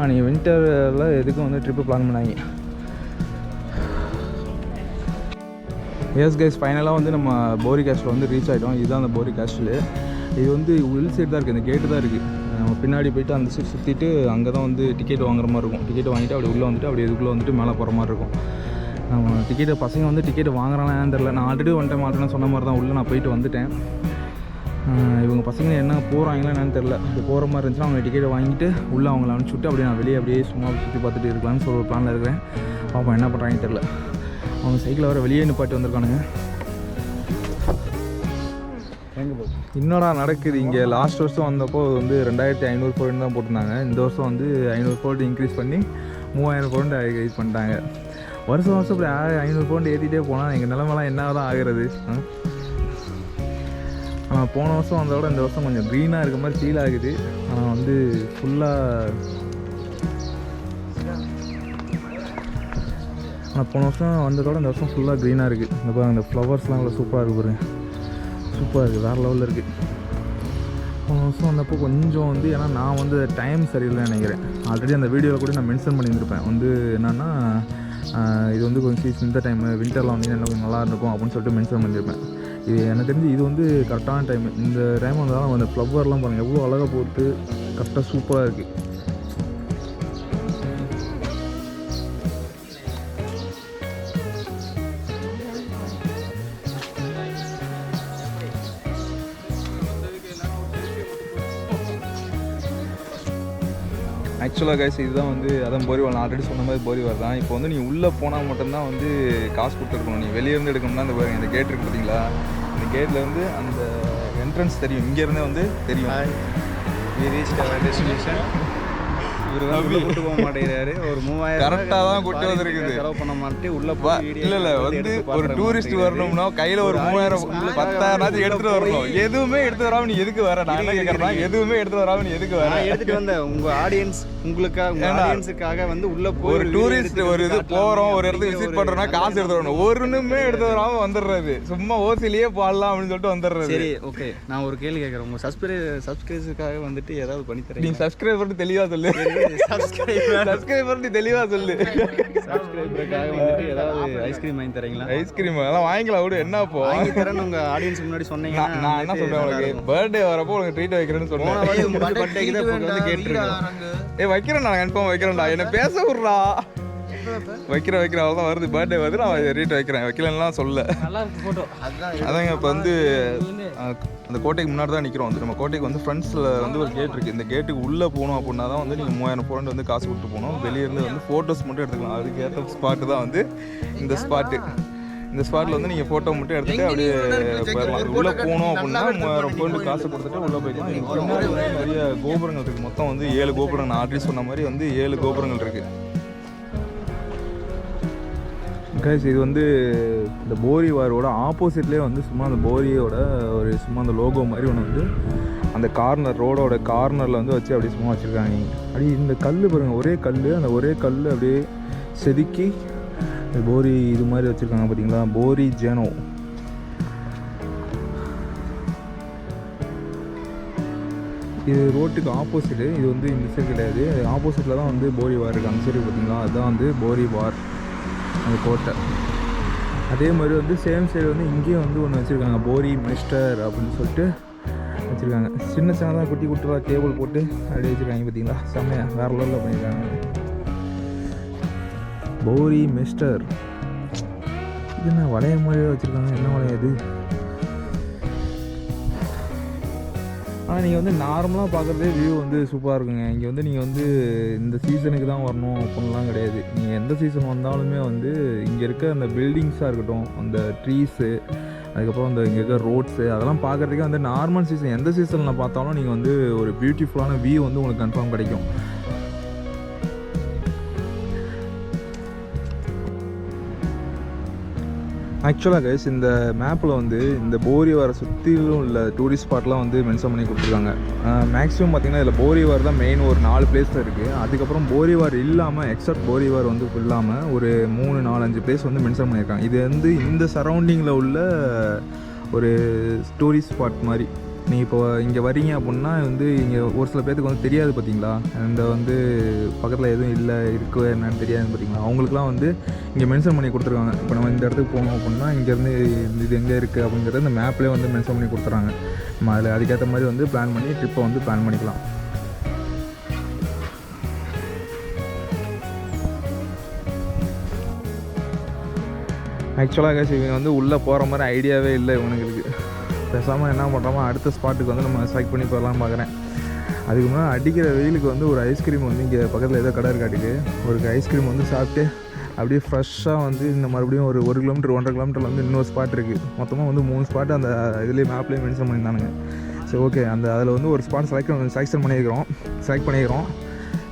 நீங்கள் வின்டரில் எதுக்கும் வந்து ட்ரிப்பு பிளான் பண்ணாங்க. எஸ் கைஸ், ஃபைனலாக வந்து நம்ம போரிகாஸ்ட்டில் வந்து ரீச் ஆகிட்டோம். இதுதான் அந்த போரிகாஸ்ட்டில். இது வந்து உள் சைடு தான் இருக்குது, இந்த கேட்டு தான் இருக்குது. நம்ம பின்னாடி போய்ட்டு அந்த சைடு சுற்றிட்டு அங்கே தான் வந்து டிக்கெட் வாங்குற மாதிரி இருக்கும். டிக்கெட் வாங்கிட்டு அப்படி உள்ளே வந்துட்டு அப்படி இதுக்குள்ளே வந்துட்டு மேலே போகிற மாதிரி இருக்கும். நம்ம டிக்கெட்டை பசங்க வந்து டிக்கெட் வாங்குறாங்கன்னு தெரில. நான் ஆல்ரெடி ஒன் டைம் ஆல்ரெடி சொன்ன மாதிரி தான் உள்ளே நான் போயிட்டு வந்துட்டேன். இவங்க பசங்க என்ன போகிறாங்களா என்னன்னு தெரில. அப்படி போகிற மாதிரி இருந்துச்சுன்னா அவங்க டிக்கெட்டை வாங்கிட்டு உள்ளே அவங்கள அனுப்பிச்சுட்டு அப்படியே நான் வெளியே அப்படியே சும்மா சுற்றி பார்த்துட்டு இருக்கலாம்னு சொல்லி ஒரு பிளானில் இருக்கிறேன். பாப்பா என்ன பண்ணுறாங்கன்னு தெரில. அவங்க சைக்கிளை வர வெளியே நிப்பாட்டி வந்திருக்கானுங்க. என்னடா நடக்குது இங்கே? லாஸ்ட் வருஷம் வந்தப்போ வந்து 2500 கோல்டு தான் போட்டிருந்தாங்க. இந்த வருஷம் வந்து 500 கோல்டு இன்க்ரீஸ் பண்ணி 3000 கோல்டு இது பண்ணிட்டாங்க. வருஷம் இப்படி 500 பவுண்டு ஏற்றிட்டே போனால் எங்கள் நிலமெல்லாம் என்ன தான் ஆகிறது? ஆனால் போன வருஷம் வந்ததோட இந்த வருஷம் கொஞ்சம் க்ரீனாக இருக்க மாதிரி ஃபீல் ஆகுது. ஆனால் வந்து ஃபுல்லாக போன வருஷம் வந்ததோட இந்த வருஷம் ஃபுல்லாக க்ரீனாக இருக்குது. இந்த பாருங்க, அந்த ஃப்ளவர்ஸ்லாம் நல்லா சூப்பராக இருக்குது பாருங்க. சூப்பராக இருக்குது, வேறு லெவலில் இருக்குது. போன வருஷம் வந்தப்போ கொஞ்சம் வந்து ஏன்னா நான் வந்து டைம் சரியில்லைன்னு நினைக்கிறேன். ஆல்ரெடி அந்த வீடியோவில் கூட நான் மென்ஷன் பண்ணியிருந்திருப்பேன். வந்து என்னென்னா இது வந்து கொஞ்சம் இந்த டைம் வின்டரில் வந்து என்ன கொஞ்சம் நல்லா இருக்கும் அப்படின்னு சொல்லிட்டு மென்ஷன் பண்ணியிருப்பேன். இது எனக்கு தெரிஞ்சு இது வந்து கரெக்டான டைம். இந்த டைம் வந்தாலும் அந்த ஃப்ளவர்லாம் பாருங்கள் எவ்வளோ அழகாக போட்டு கரெக்டாக சூப்பராக இருக்குது. ஆக்சுவலாக கைஸ் இதுதான் வந்து அதான் போரிவால். நான் ஆல்ரெடி சொன்ன மாதிரி போரிவால் தான். இப்போ வந்து நீ உள்ளே போனால் மட்டும்தான் வந்து காசு கொடுத்துருக்கணும். நீ வெளியேருந்து எடுக்கணும்னா இந்த பாருங்க, இந்த கேட் இருக்குது பார்த்தீங்களா? இந்த கேட்டில் வந்து அந்த என்ட்ரன்ஸ் தெரியும், இங்கேருந்தே வந்து தெரியும். டெஸ்டினேஷன் இவர் தான் உள்ளே கூட்டு போக மாட்டேங்கிறாரு. ஒரு 3000 கரெக்டாக தான் கூட்டு வந்துருக்குது. செலவு பண்ண மாட்டேன் உள்ளே இல்லை வந்து ஒரு டூரிஸ்ட் வரணும்னா கையில் ஒரு 3000 10,000 எடுத்துகிட்டு வரணும். எதுவுமே எடுத்து வராமல் நீ எதுக்கு வர? நான் என்ன கேட்குறேன், எதுவுமே எடுத்து வராமல் நீ எதுக்கு வர? எடுத்துகிட்டு வந்தேன் உங்கள் ஆடியன்ஸ் ஆடியன்ஸுக்காக வந்து உள்ளே போய் ஒரு டூரிஸ்ட் ஒரு இது போகிறோம், ஒரு இடத்துக்கு விசிட் பண்ணுறோம்னா காசு எடுத்து வரணும். ஒன்றுமே எடுத்து வராமல் வந்துடுறது, சும்மா ஓசிலேயே பாடலாம் அப்படின்னு சொல்லிட்டு வந்துடுறது. சரி ஓகே, நான் ஒரு கேள்வி கேட்குறேன். உங்கள் சப்ஸ்கிரைபர்ஸுக்காக வந்துட்டு ஏதாவது பண்ணி தரேன். நீங்கள் சப்ஸ்கிரைபர் தெளிவாக சொல்லு. சப்ஸ்கிரைபர் நீ தெளிவாக சொல்லு. சப்ஸ்கிரைபருக்காக வந்துட்டு ஏதாவது ஐஸ்கிரீம் வாங்கி தரீங்களா? ஐஸ்கிரீம் அதெல்லாம் வாங்கிக்கலாம் விடு. என்ன போ வாங்கி தரேன்னு உங்கள் ஆடியன்ஸ் முன்னாடி சொன்னீங்க. நான் என்ன சொல்கிறேன், உங்களுக்கு பர்த்டே வரப்போ உங்களுக்கு ட்ரீட் வைக்கிறேன்னு சொன்னேன். பர்த்டேக்கு தான் வந்து கேட்டுருக்கேன். வைக்கிறேன், நான் கன்ஃபார்ம் வைக்கிறேன்டா. என்ன பேச விட்றா. வைக்கிறேன் அவ்வளோதான் வருது. பர்த்டே வருது, நான் ரீட் வைக்கிறேன். வைக்கலன்னா சொல்ல. அதாங்க இப்போ வந்து அந்த கோட்டைக்கு முன்னாடி தான் நிற்கிறோம். வந்து நம்ம கோட்டைக்கு வந்து ஃப்ரண்ட்ஸில் வந்து ஒரு கேட் இருக்குது. இந்த கேட்டுக்கு உள்ளே போகணும் அப்படின்னா தான் வந்து நீங்கள் 3000 பவுண்ட் வந்து காசு கொடுத்து போகணும். வெளியேருந்து வந்து ஃபோட்டோஸ் மட்டும் எடுத்துக்கலாம். அதுக்கு ஏற்ற ஸ்பாட்டு தான் வந்து இந்த ஸ்பாட்டு. இந்த ஸ்பாட்டில் வந்து நீங்கள் ஃபோட்டோ மட்டும் எடுத்துகிட்டு அப்படியே போயிடலாம். உள்ளே போகணும் அப்படின்னா 3000 பவுண்டு காசு கொடுத்துட்டு உள்ளே போய்க்கலாம். பின்னாடி வந்து நிறைய கோபுரங்கள் இருக்குது. மொத்தம் வந்து 7 கோபுரங்கள். நான் ஆல்ரெடி சொன்ன மாதிரி வந்து 7 கோபுரங்கள் இருக்குது. கைஸ் இது வந்து இந்த போரி வாரோட ஆப்போசிட்லேயே வந்து சும்மா அந்த போரியோட ஒரு சும்மா அந்த லோகோ மாதிரி ஒன்று வந்து அந்த கார்னர் ரோடோட கார்னரில் வந்து வச்சு அப்படியே சும்மா வச்சுருக்காங்க. அப்படியே இந்த கல் பாருங்கள், ஒரே கல், அந்த ஒரே கல் அப்படியே செதுக்கி இந்த போரி இது மாதிரி வச்சுருக்காங்க பார்த்தீங்களா, போரி ஜேனோ. இது ரோட்டுக்கு ஆப்போசிட்டு, இது வந்து இந்த சைடு கிடையாது, ஆப்போசிட்டில் தான் வந்து போரி வார் இருக்குது. அந்த சைடு பார்த்தீங்களா, அதுதான் வந்து போரி வார் அந்த கோட்டை. அதே மாதிரி வந்து சேம் சைடு வந்து இங்கேயும் வந்து ஒன்று வச்சுருக்காங்க, போரி மினிஸ்டர் அப்படின்னு சொல்லிட்டு வச்சுருக்காங்க. சின்ன சின்னதாக குட்டி குட்டியாக டேபிள் போட்டு அப்படியே வச்சுருக்காங்க பார்த்தீங்களா, செம்மையாக வேறு லெவலில் பண்ணியிருக்காங்க. போரி மிஸ்டர் இது என்ன வளைய மாதிரியே வச்சுருக்காங்க, என்ன வளையம் இது? ஆனால் நீங்கள் வந்து நார்மலாக பார்க்குறதே வியூ வந்து சூப்பராக இருக்குங்க. இங்கே வந்து நீங்கள் வந்து இந்த சீசனுக்கு தான் வரணும் அப்படின்லாம் கிடையாது. நீங்கள் எந்த சீசன் வந்தாலுமே வந்து இங்கே இருக்க அந்த பில்டிங்ஸாக இருக்கட்டும், அந்த ட்ரீஸு, அதுக்கப்புறம் அந்த இங்கே இருக்க ரோட்ஸு, அதெல்லாம் பார்க்குறதுக்கே வந்து நார்மல் சீசன் எந்த சீசனில் பார்த்தாலும் நீங்கள் வந்து ஒரு பியூட்டிஃபுல்லான வியூ வந்து உங்களுக்கு கன்ஃபார்ம் கிடைக்கும். ஆக்சுவலாக கைஸ் இந்த மேப்பில் வந்து இந்த போரிவாரை சுற்றிலும் உள்ள டூரிஸ்ட் ஸ்பாட்லாம் வந்து மென்ஷன் பண்ணி கொடுத்துருக்காங்க. மேக்ஸிமம் பார்த்திங்கன்னா இதில் போரிவார் தான் மெயின், ஒரு 4 பிளேஸ் தான் இருக்குது. அதுக்கப்புறம் போரிவார் இல்லாமல் எக்ஸப்ட் போரிவார் வந்து இல்லாமல் ஒரு 3, 4, 5 பிளேஸ் வந்து மென்ஷன் பண்ணியிருக்காங்க. இது வந்து இந்த சரௌண்டிங்கில் உள்ள ஒரு டூரிஸ்ட் ஸ்பாட் மாதிரி. நீங்கள் இப்போ இங்கே வரீங்க அப்படின்னா வந்து இங்கே ஒரு சில பேருக்கு வந்து தெரியாது பார்த்தீங்களா, இந்த வந்து பக்கத்தில் எதுவும் இல்லை இருக்குது என்னன்னு தெரியாது பார்த்தீங்களா, அவங்களுக்குலாம் வந்து இங்கே மென்ஷன் பண்ணி கொடுத்துருக்காங்க. இப்போ நம்ம இந்த இடத்துக்கு போகணும் அப்படின்னா இங்கேருந்து இது எங்கே இருக்குது அப்படிங்கிறத இந்த மேப்லேயே வந்து மென்ஷன் பண்ணி கொடுத்துட்றாங்க. நம்ம அதில் அதுக்கேற்ற மாதிரி வந்து பிளான் பண்ணி ட்ரிப்பை வந்து பிளான் பண்ணிக்கலாம். ஆக்சுவலாக இவங்க வந்து உள்ளே போகிற மாதிரி ஐடியாவே இல்லை இவனுங்களுக்கு. பேசாமல் என்ன பண்ணுறோமோ அடுத்த ஸ்பாட்டுக்கு வந்து நம்ம செலக்ட் பண்ணி போகலான்னு பார்க்குறேன். அதுக்கு முன்னாடி அடிக்கிற வெயிலுக்கு வந்து ஒரு ஐஸ்கிரீம் வந்து இங்கே பக்கத்தில் ஏதோ கடை இருக்காட்டுக்கு ஒரு ஐஸ்கிரீம் வந்து சாப்பிட்டு அப்படியே ஃப்ரெஷ்ஷாக வந்து இந்த மறுபடியும் ஒரு 1 கிலோமீட்டர் 1.5 கிலோமீட்டரில் வந்து இன்னொரு ஸ்பாட் இருக்குது. மொத்தமாக வந்து 3 ஸ்பாட்டு அந்த இதுலேயே மேப்லேயே மென்ஷன் பண்ணியிருந்தானுங்க. சரி ஓகே, அதில் வந்து ஒரு ஸ்பாட் செலக்ட் பண்ணிக்கிறோம்.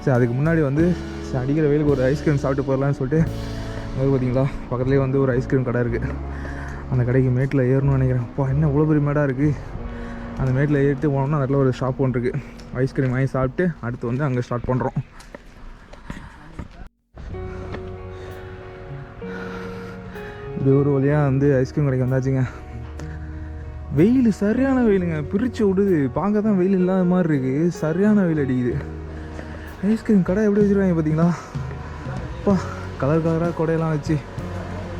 சரி அதுக்கு முன்னாடி வந்து அடிக்கிற வெயிலுக்கு ஒரு ஐஸ்கிரீம் சாப்பிட்டு போயிடலான்னு சொல்லிட்டு அது பார்த்தீங்களா பக்கத்துலேயே வந்து ஒரு ஐஸ்கிரீம் கடை இருக்குது. அந்த கடைக்கு மேட்டில் ஏறணும்னு நினைக்கிறேன். அப்பா என்ன இவ்வளோ பெரிய மேடாக இருக்குது. அந்த மேட்டில் ஏறிட்டு போனோம்னா அதில் ஒரு ஷாப் ஒன்று இருக்குது. ஐஸ்கிரீம் வாங்கி சாப்பிட்டு அடுத்து வந்து அங்கே ஸ்டார்ட் பண்ணுறோம். இப்படி ஒரு வழியாக வந்து ஐஸ்கிரீம் கடைக்கு வந்தாச்சுங்க. வெயில் சரியான வெயிலுங்க, பிரித்து விடுது. பார்க்க தான் வெயில் இல்லாத மாதிரி இருக்குது, சரியான வெயில் அடிக்குது. ஐஸ்கிரீம் கடை எப்படி வச்சுருக்காங்க பார்த்தீங்களா, அப்பா கலர் கலராக கொடையெல்லாம் வச்சு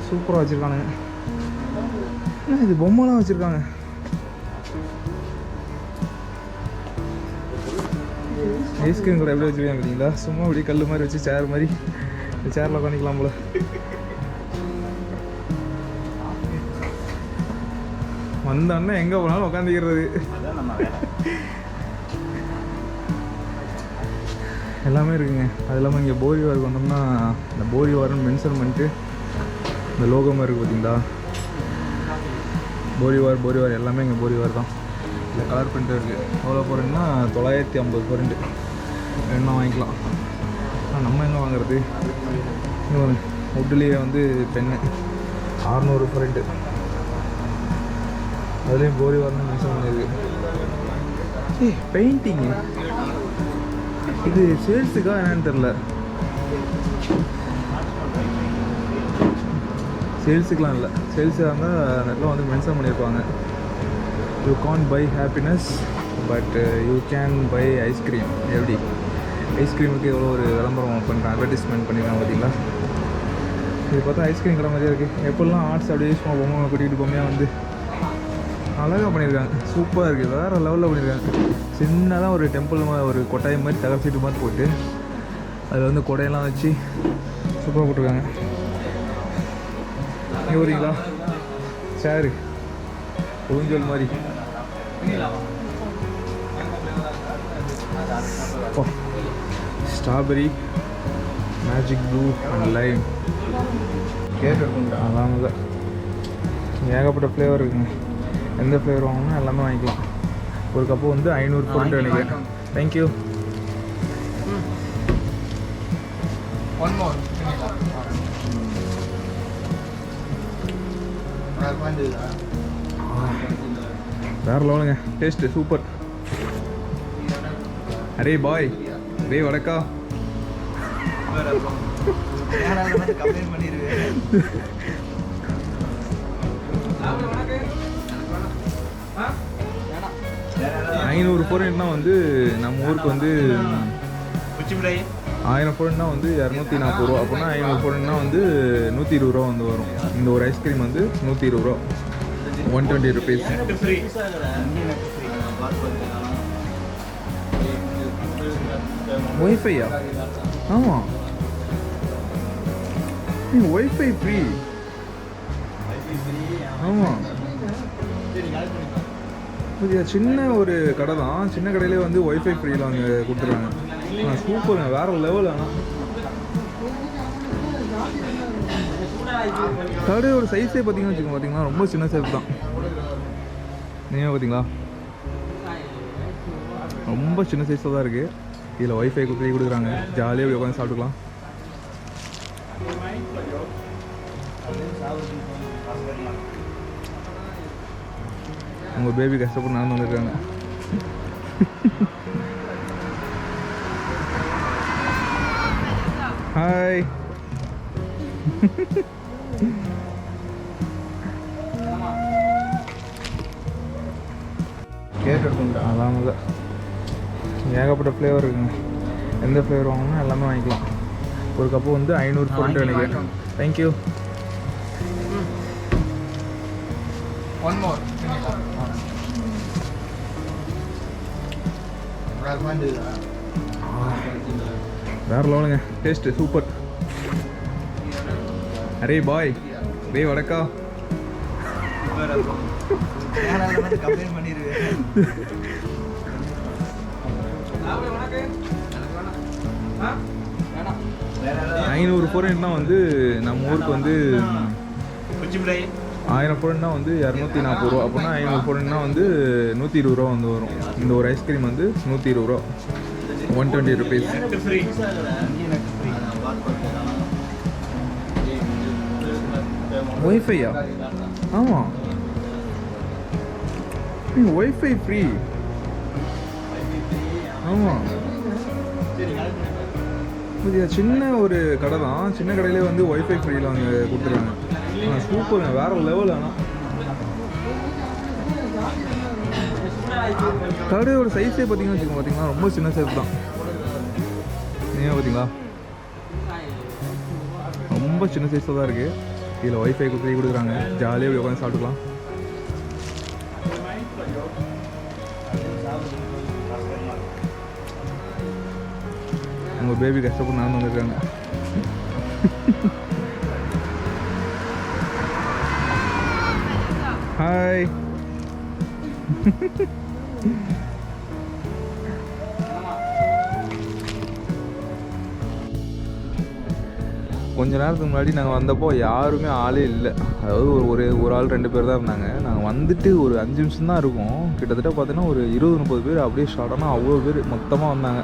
சூப்பராக வச்சுருக்கானுங்க. இது பொம்மைலாம் வச்சுருக்காங்க. ஐஸ்கிரீம் கடை எப்படி வச்சுருக்காங்க பார்த்தீங்களா, சும்மா அப்படியே கல் மாதிரி வச்சு சேர் மாதிரி, இந்த சேரில் உட்காந்துக்கலாம் போல. வந்தோன்னா எங்கே போனாலும் உட்காந்துக்கிறது. எல்லாமே இருக்குங்க. அது இல்லாமல் இங்கே போரிவாருக்கு வந்தோம்னா இந்த போரிவார்னு மென்ஷன் பண்ணிட்டு இந்த லோகமாக இருக்குது பார்த்தீங்களா, போரிவார் எல்லாமே இங்கே போரிவார் தான். இல்லை கலர் பிரிண்ட்டு இருக்குது. எவ்வளோ போகிறீங்கன்னா 950 போரிண்ட் வேணும்னா வாங்கிக்கலாம். நம்ம எங்கே வாங்குறது, வுட்லேயே வந்து பெண்ணு 600 போரிண்ட்டு, அதுலேயும் போரிவார்னு மென்ஷன் பண்ணியிருக்கு. பெயிண்டிங்கு இது சேல்ஸுக்கா என்னன்னு தெரில, சேல்ஸுக்கெலாம் இல்லை. சேல்ஸாக இருந்தால் நெட்டில் வந்து மென்ஷன் பண்ணியிருப்பாங்க, you can't by happiness but you can buy ice cream. எப்படி ஐஸ்கிரீமுக்கு எவ்வளோ ஒரு விளம்பரம் பண்ணுறாங்க, அட்வர்டைஸ்மெண்ட் பண்ணியிருக்காங்க பார்த்தீங்களா. இது பார்த்தா ஐஸ்கிரீம் கடை மாதிரியே இருக்குது. எப்படிலாம் ஆர்ட்ஸ் அப்படியே சும்மா பொம்மை கூட்டிகிட்டு பொம்மையாக வந்து அழகாக பண்ணியிருக்காங்க. சூப்பராக இருக்குது, வேறு லெவலில் பண்ணியிருக்காங்க. சின்னதாக ஒரு டெம்பிள் ஒரு கொட்டாய் மாதிரி தகர சீட்டு மாதிரி போட்டு அதில் வந்து கொடையெல்லாம் வச்சு சூப்பராக போட்டிருக்காங்க. இங்கே வரீங்களா, சேரு ஊஞ்சல் மாதிரி. Strawberry, magic blue and Lime அதான் இல்லை. ஏகப்பட்ட ஃப்ளேவர் இருக்குங்க. எந்த ஃப்ளேவர் வாங்கணும்னா எல்லாமே வாங்கிக்கலாம். ஒரு கப்பு வந்து 500 போட்டு நினைக்கிறேன். தேங்க்யூ. வேற லெவலுங்க, டேஸ்ட்டு சூப்பர். அரே பாய், டே வடக்கா. ஐநூறு பொருள்னா வந்து நம்ம ஊருக்கு வந்து 1000 பொருள்னா வந்து 240 ரூபா. அப்படின்னா 500 பொருள்னா வந்து 120 ரூபா வந்து வரும். இந்த ஒரு ஐஸ்கிரீம் வந்து 120 ரூபா, 120 ருபீஸ். ஒய்ஃபையா? ஆமாம், ஒய்ஃபை ஃப்ரீ. ஆமாம், இது சின்ன ஒரு கடை தான். சின்ன கடையிலே வந்து ஒய்ஃபை ஃப்ரீயில் அங்கே கொடுத்துருவாங்க. சூப்பருங்க, வேறு லெவல். ஆனால் கடை ஒரு சைஸே பார்த்தீங்கன்னா ரொம்ப சின்ன சைஸ் தான். நீங்கள் பார்த்தீங்களா, ரொம்ப சின்ன சைஸில் தான் இருக்குது. இதில் ஒய்ஃபை ஃப்ரீ கொடுக்குறாங்க, ஜாலியாக போய் உட்காந்து சாப்பிட்டுக்கலாம். உங்கள் பேபி கஷ்டப்பட்டு நடந்து வந்துருக்காங்க. ஹாய். கேக் எடுத்துட்டா? அதான் இல்லை, ஏகப்பட்ட ஃப்ளேவர் இருக்குங்க. எந்த ஃப்ளேவர் வாங்கணும்னா எல்லாமே வாங்கிக்கலாம். ஒரு கப்பு வந்து 500 பொருட்டு நினைக்கிறேன். தேங்க்யூ. One more. வேறு லெவலுங்க, டேஸ்ட்டு சூப்பர். அரே பாய், டே வடக்கா. ஐநூறு பொருள்னா வந்து நம்ம ஊருக்கு வந்து 1000 பொருள்னா வந்து 240 ரூபா. அப்படின்னா 500 பொருள்னா வந்து 120 ரூபா வந்து வரும். இந்த ஒரு ஐஸ்கிரீம் வந்து 120 ரூபா, 120 ருபீஸ். ஒய்ஃபையா? ஆமாம், ஒய்ஃபை ஃப்ரீ. ஆமாம், இது சின்ன ஒரு கடை தான். சின்ன கடையிலே வந்து ஒய்ஃபை ஃப்ரீயில் அங்கே கொடுத்துருவாங்க. சூப்பருங்க, வேறு லெவல். ஆனால் கடை ஒரு சைஸே பார்த்தீங்கன்னா ரொம்ப சின்ன சைஸ் தான். நீங்கள் பார்த்தீங்களா, ரொம்ப சின்ன சைஸில் தான் இருக்குது. இதில் ஒய்ஃபை ஃப்ரீ கொடுக்குறாங்க, ஜாலியாக போய் உட்காந்து சாப்பிட்டுக்கலாம். உங்கள் பேபி கஷ்டப்பட்டு நடந்து வந்துருக்காங்க. ஹாய். கொஞ்ச நேரத்துக்கு முன்னாடி நாங்கள் வந்தப்போ யாருமே ஆளே இல்லை. அதாவது ஒரு ஆள் 2 பேர் தான் இருந்தாங்க. நாங்கள் வந்துட்டு ஒரு 5 நிமிஷம் தான் இருக்கும். கிட்டத்தட்ட பார்த்தீங்கன்னா ஒரு 20-30 பேர் அப்படியே ஷார்ட்டானா அவ்வளோ பேர் மொத்தமாக வந்தாங்க.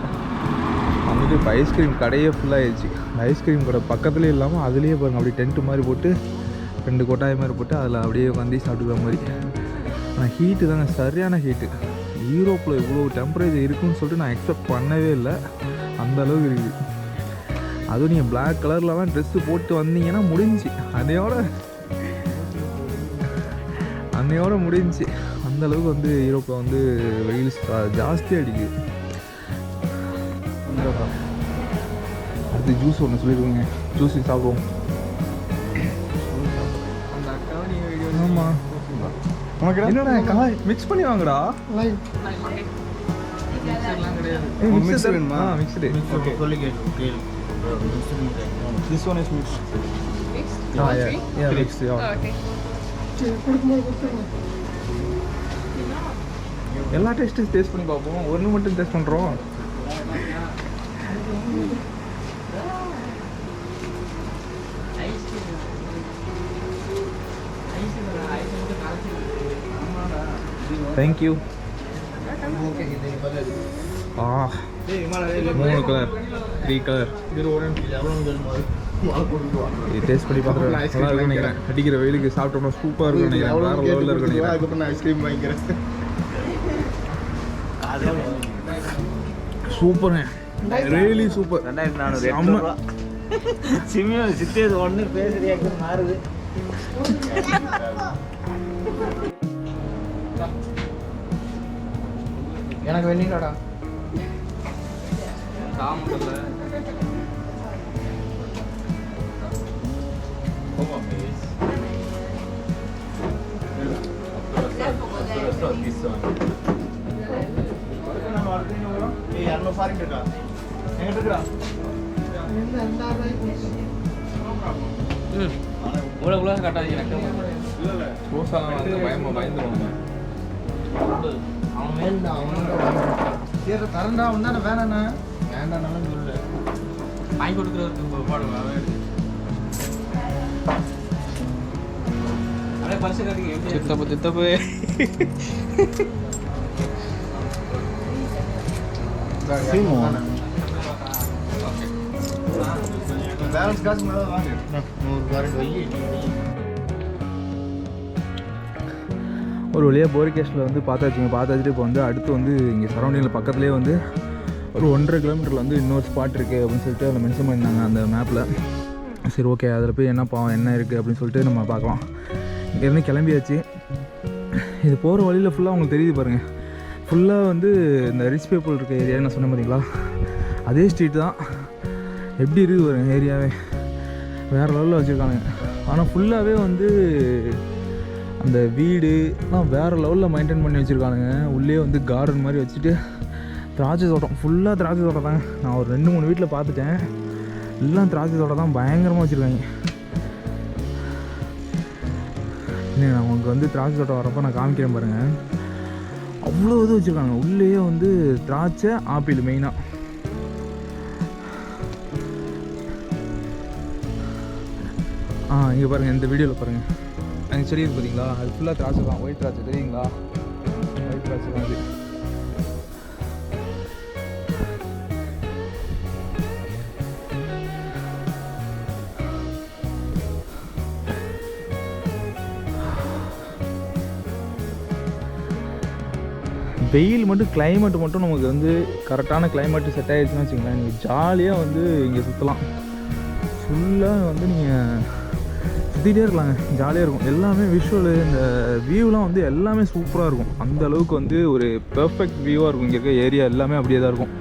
வந்துட்டு இப்போ ஐஸ்கிரீம் கடையே ஃபுல்லாகிடுச்சு. இந்த ஐஸ்கிரீம் கடை பக்கத்துலேயே இல்லாமல் அதுலேயே பாருங்கள், அப்படியே டென்ட்டு மாதிரி போட்டு 2 கொட்டாய் மாதிரி போட்டு அதில் அப்படியே உட்காந்து சாப்பிட்டுக்கிற மாதிரி. ஆனால் ஹீட்டு தாங்க, சரியான ஹீட்டு. யூரோப்பில் இவ்வளோ டெம்பரேச்சர் இருக்குன்னு சொல்லிட்டு நான் எக்ஸ்பெக்ட் பண்ணவே இல்லை. அந்தளவுக்கு இருக்குது. அதுவும் நீங்கள் பிளாக் கலர்லலாம் ட்ரெஸ்ஸு போட்டு வந்தீங்கன்னா முடிஞ்சு, அன்னையோட முடிஞ்சு. அந்தளவுக்கு வந்து யூரோப்பில் வந்து வெயில் ஜாஸ்தியாக அடிக்குது. அடுத்து ஜூஸ் ஒன்று சொல்லிடுவோங்க, ஜூஸ் சாப்பிடுவோம். ஆமாம், உனக்கு என்னடா காய் மிக்ஸ் பண்ணி வாங்கடா. மிக்ஸ் வேணுமா? மிக்ஸ்டு. ஓகே, சொல்லி கேட்டு. This one is mixed. Mixed? Yeah, mixed. Yeah. Oh, okay. எல்லா டேஸ்ட்டும் டேஸ்ட் பண்ணி பார்ப்போம். ஒன்று மட்டும் டேஸ்ட் பண்ணுறோம். தேங்க்யூ. 3 colour, 3 colour. இது டேஸ்ட் பண்ணி பார்த்துட்டு நல்லா இருக்குன்னு நினைக்கிறேன். அடிக்கிற வெயிலுக்கு சாப்பிட்டோம்னா சூப்பராக இருக்குன்னு நினைக்கிறேன். வேறு லெவலில் இருக்குன்னு நினைக்கிறேன். அதுக்கப்புறம் நான் ஐஸ்கிரீம் வாங்கிக்கிறேன். சூப்பருங்க, ரியலி சூப்பர். 2400 சிமியோ சித்தேது ஒன்று பேசுறியாக்கு மாறுது. எனக்கு வெண்ணிலாடா தரண்டா ஒன்னா வேணாண்ணா வேண்டாம் சொல்லு வாங்கி கொடுக்குறதுக்கு பாடுவேன். சித்தப்பு பேலன்ஸ் காசு மேலே வாங்க 100 வாரண்ட் வை. ஒரு வழியாக போரிகேஷனில் வந்து பார்த்தாச்சுட்டு இப்போ வந்து அடுத்து வந்து இங்கே சரௌண்டிங்கில் பக்கத்துலேயே வந்து ஒரு 1.5 கிலோமீட்டரில் வந்து இன்னொரு ஸ்பாட் இருக்குது அப்படின்னு சொல்லிட்டு அதில் மென்ஷன் பண்ணியிருந்தாங்க அந்த மேப்பில். சரி ஓகே, அதில் போய் என்ன இருக்குது அப்படின்னு சொல்லிட்டு நம்ம பார்க்கலாம். இங்கேருந்து கிளம்பியாச்சு. இது போகிற வழியில் ஃபுல்லாக உங்களுக்கு தெரியுது பாருங்கள், ஃபுல்லாக வந்து இந்த ரிச் பீப்புள் இருக்க ஏரியா நான் சொன்னேன் பார்த்தீங்களா, அதே ஸ்ட்ரீட் தான். எப்படி இருக்குது பாருங்க ஏரியாவே, வேறு லெவலில் வச்சுருக்காங்க. ஆனால் ஃபுல்லாகவே வந்து அந்த வீடுலாம் வேறு லெவலில் மெயின்டைன் பண்ணி வச்சுருக்கானுங்க. உள்ளே வந்து கார்டன் மாதிரி வச்சுட்டு திராட்சை தோட்டம், ஃபுல்லாக திராட்சை தோட்டம் தாங்க. நான் ஒரு 2-3 வீட்டில் பார்த்துட்டேன், எல்லாம் திராட்சை தோட்டம் தான் பயங்கரமாக வச்சுருக்காங்க. நான் உங்களுக்கு வந்து திராட்சை தோட்டம் வரப்போ நான் காமிக்கிறேன் பாருங்கள், அவ்வளோ இது வச்சுருக்காங்க. உள்ளேயே வந்து திராட்சை, ஆப்பிள் மெயினாக. இங்கே பாருங்கள், இந்த வீடியோவில் பாருங்கள், அங்கே செடி இருக்குது பார்த்தீங்களா, அது ஃபுல்லாக திராட்சை தான். ஒயிட் திராட்சை தெரியுங்களா, ஒயிட் திராட்சை தான் அது. வெயில் மட்டும் கிளைமேட் மட்டும் நமக்கு வந்து கரெக்டான கிளைமேட்டு செட் ஆகிடுச்சுன்னு வச்சுங்களேன், நீங்கள் ஜாலியாக வந்து இங்கே சுற்றலாம். ஃபுல்லாக வந்து நீங்கள் சுற்றிகிட்டே இருக்கலாங்க, ஜாலியாக இருக்கும். எல்லாமே விஷுவலு, இந்த வியூலாம் வந்து எல்லாமே சூப்பராக இருக்கும். அந்த அளவுக்கு வந்து ஒரு பெர்ஃபெக்ட் வியூவாக இருக்கும். இங்கே இருக்க ஏரியா எல்லாமே அப்படியே தான் இருக்கும்.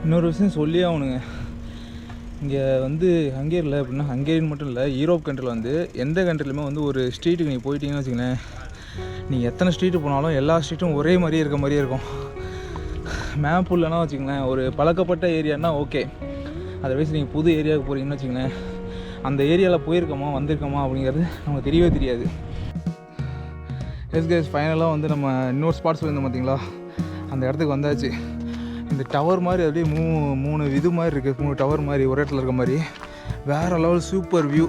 இன்னொரு விஷயம் சொல்லி ஆகணுங்க, இங்கே வந்து ஹங்கேரியில் எப்படின்னா, ஹங்கேரின்னு மட்டும் இல்லை, யூரோப் கண்ட்ரியில் வந்து எந்த கண்ட்ரிலுமே வந்து ஒரு ஸ்ட்ரீட்டுக்கு நீங்கள் போயிட்டீங்கன்னு வச்சுக்கோங்களேன், நீங்கள் எத்தனை ஸ்ட்ரீட்டு போனாலும் எல்லா ஸ்ட்ரீட்டும் ஒரே மாதிரியே இருக்க மாதிரியே இருக்கும். மேப் இல்லைன்னா வச்சுக்கோங்களேன், ஒரு பழக்கப்பட்ட ஏரியானா ஓகே, அதை வச்சு நீங்கள் புது ஏரியாவுக்கு போகிறீங்கன்னு வச்சுக்கோங்களேன், அந்த ஏரியாவில் போயிருக்கோமா வந்திருக்கோமா அப்படிங்கிறது நமக்கு தெரியவே தெரியாது. எஸ் ஃபைனலாக வந்து நம்ம இன்னொரு ஸ்பாட்ஸ் இருந்தோம் பார்த்தீங்களா, அந்த இடத்துக்கு வந்தாச்சு. இந்த டவர் மாதிரி அப்படியே மூணு இது மாதிரி இருக்குது, 3 டவர் மாதிரி ஒரு இடத்துல இருக்க மாதிரி, வேறு லெவல் சூப்பர் வியூ.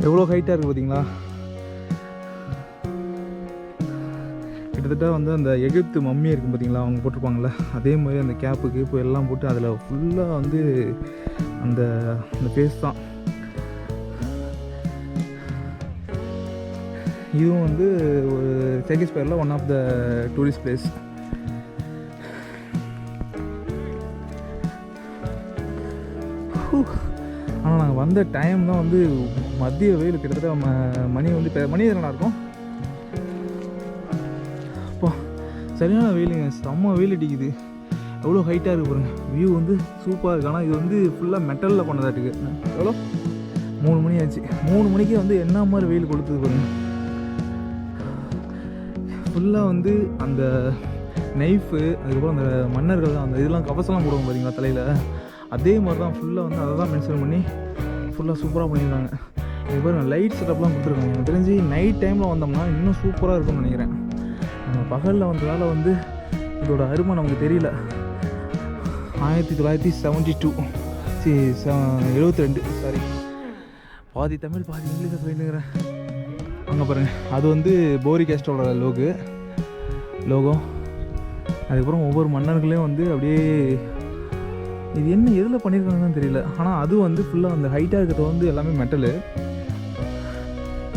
எவ்வளோ ஹைட்டாக இருக்குது பார்த்தீங்களா. கிட்டத்தட்ட வந்து அந்த எகிப்து மம்மி இருக்குது பார்த்தீங்களா, அவங்க போட்டிருப்பாங்கள்ல, அதே மாதிரி அந்த கேப்பு இப்போ எல்லாம் போட்டு அதில் ஃபுல்லாக வந்து அந்த ஃபேஸ் தான். இதுவும் வந்து ஒரு சேகிஸ்பயரில் one of the tourist place. ஆனால் நாங்கள் வந்த டைம் தான் வந்து மதிய வெயில், கிட்டத்தட்ட மணி வந்து மணி எதனா இருக்கும் அப்போ, சரியான வெயிலுங்க, செம்ம வெயில் அடிக்குது. எவ்வளோ ஹைட்டாக இருக்குது பாருங்க, வியூ வந்து சூப்பராக இருக்குது. ஆனால் இது வந்து ஃபுல்லாக மெட்டலில் பண்ணதாட்டுக்கு. எவ்வளோ 3 மணி ஆச்சு, 3 மணிக்கு வந்து என்ன மாதிரி வெயில் கொடுத்தது பாருங்க. ஃபுல்லாக வந்து அந்த நைஃபு, அதுக்கப்புறம் அந்த மன்னர்கள் அந்த இதெல்லாம் கவசம்லாம் போடுவாங்க பார்த்தீங்களா தலையில், அதே மாதிரி தான் ஃபுல்லாக வந்து அதை தான் மென்ஷன் பண்ணி ஃபுல்லாக சூப்பராக பண்ணியிருக்காங்க. இது பாருங்க, லைட் செட்டப்லாம் கொடுத்துருக்காங்க. எனக்கு தெரிஞ்சு நைட் டைமில் வந்தோம்னா இன்னும் சூப்பராக இருக்கும்னு நினைக்கிறேன். நம்ம பகலில் வந்ததால் வந்து இதோட அருமை நமக்கு தெரியல. 1972 72 சாரி, பாதி தமிழ் பாதி இங்கிலீஷில் சொல்லிட்டுங்கிறேன். அங்கே பாருங்கள், அது வந்து போரி கேஸ்டோட லோகோ. அதுக்கப்புறம் ஒவ்வொரு மன்னர்களையும் வந்து அப்படியே இது என்ன எதில் பண்ணியிருக்காங்கன்னு தெரியல. ஆனால் அது வந்து ஃபுல்லாக அந்த ஹைட்டாக இருக்கிறது வந்து எல்லாமே மெட்டலு.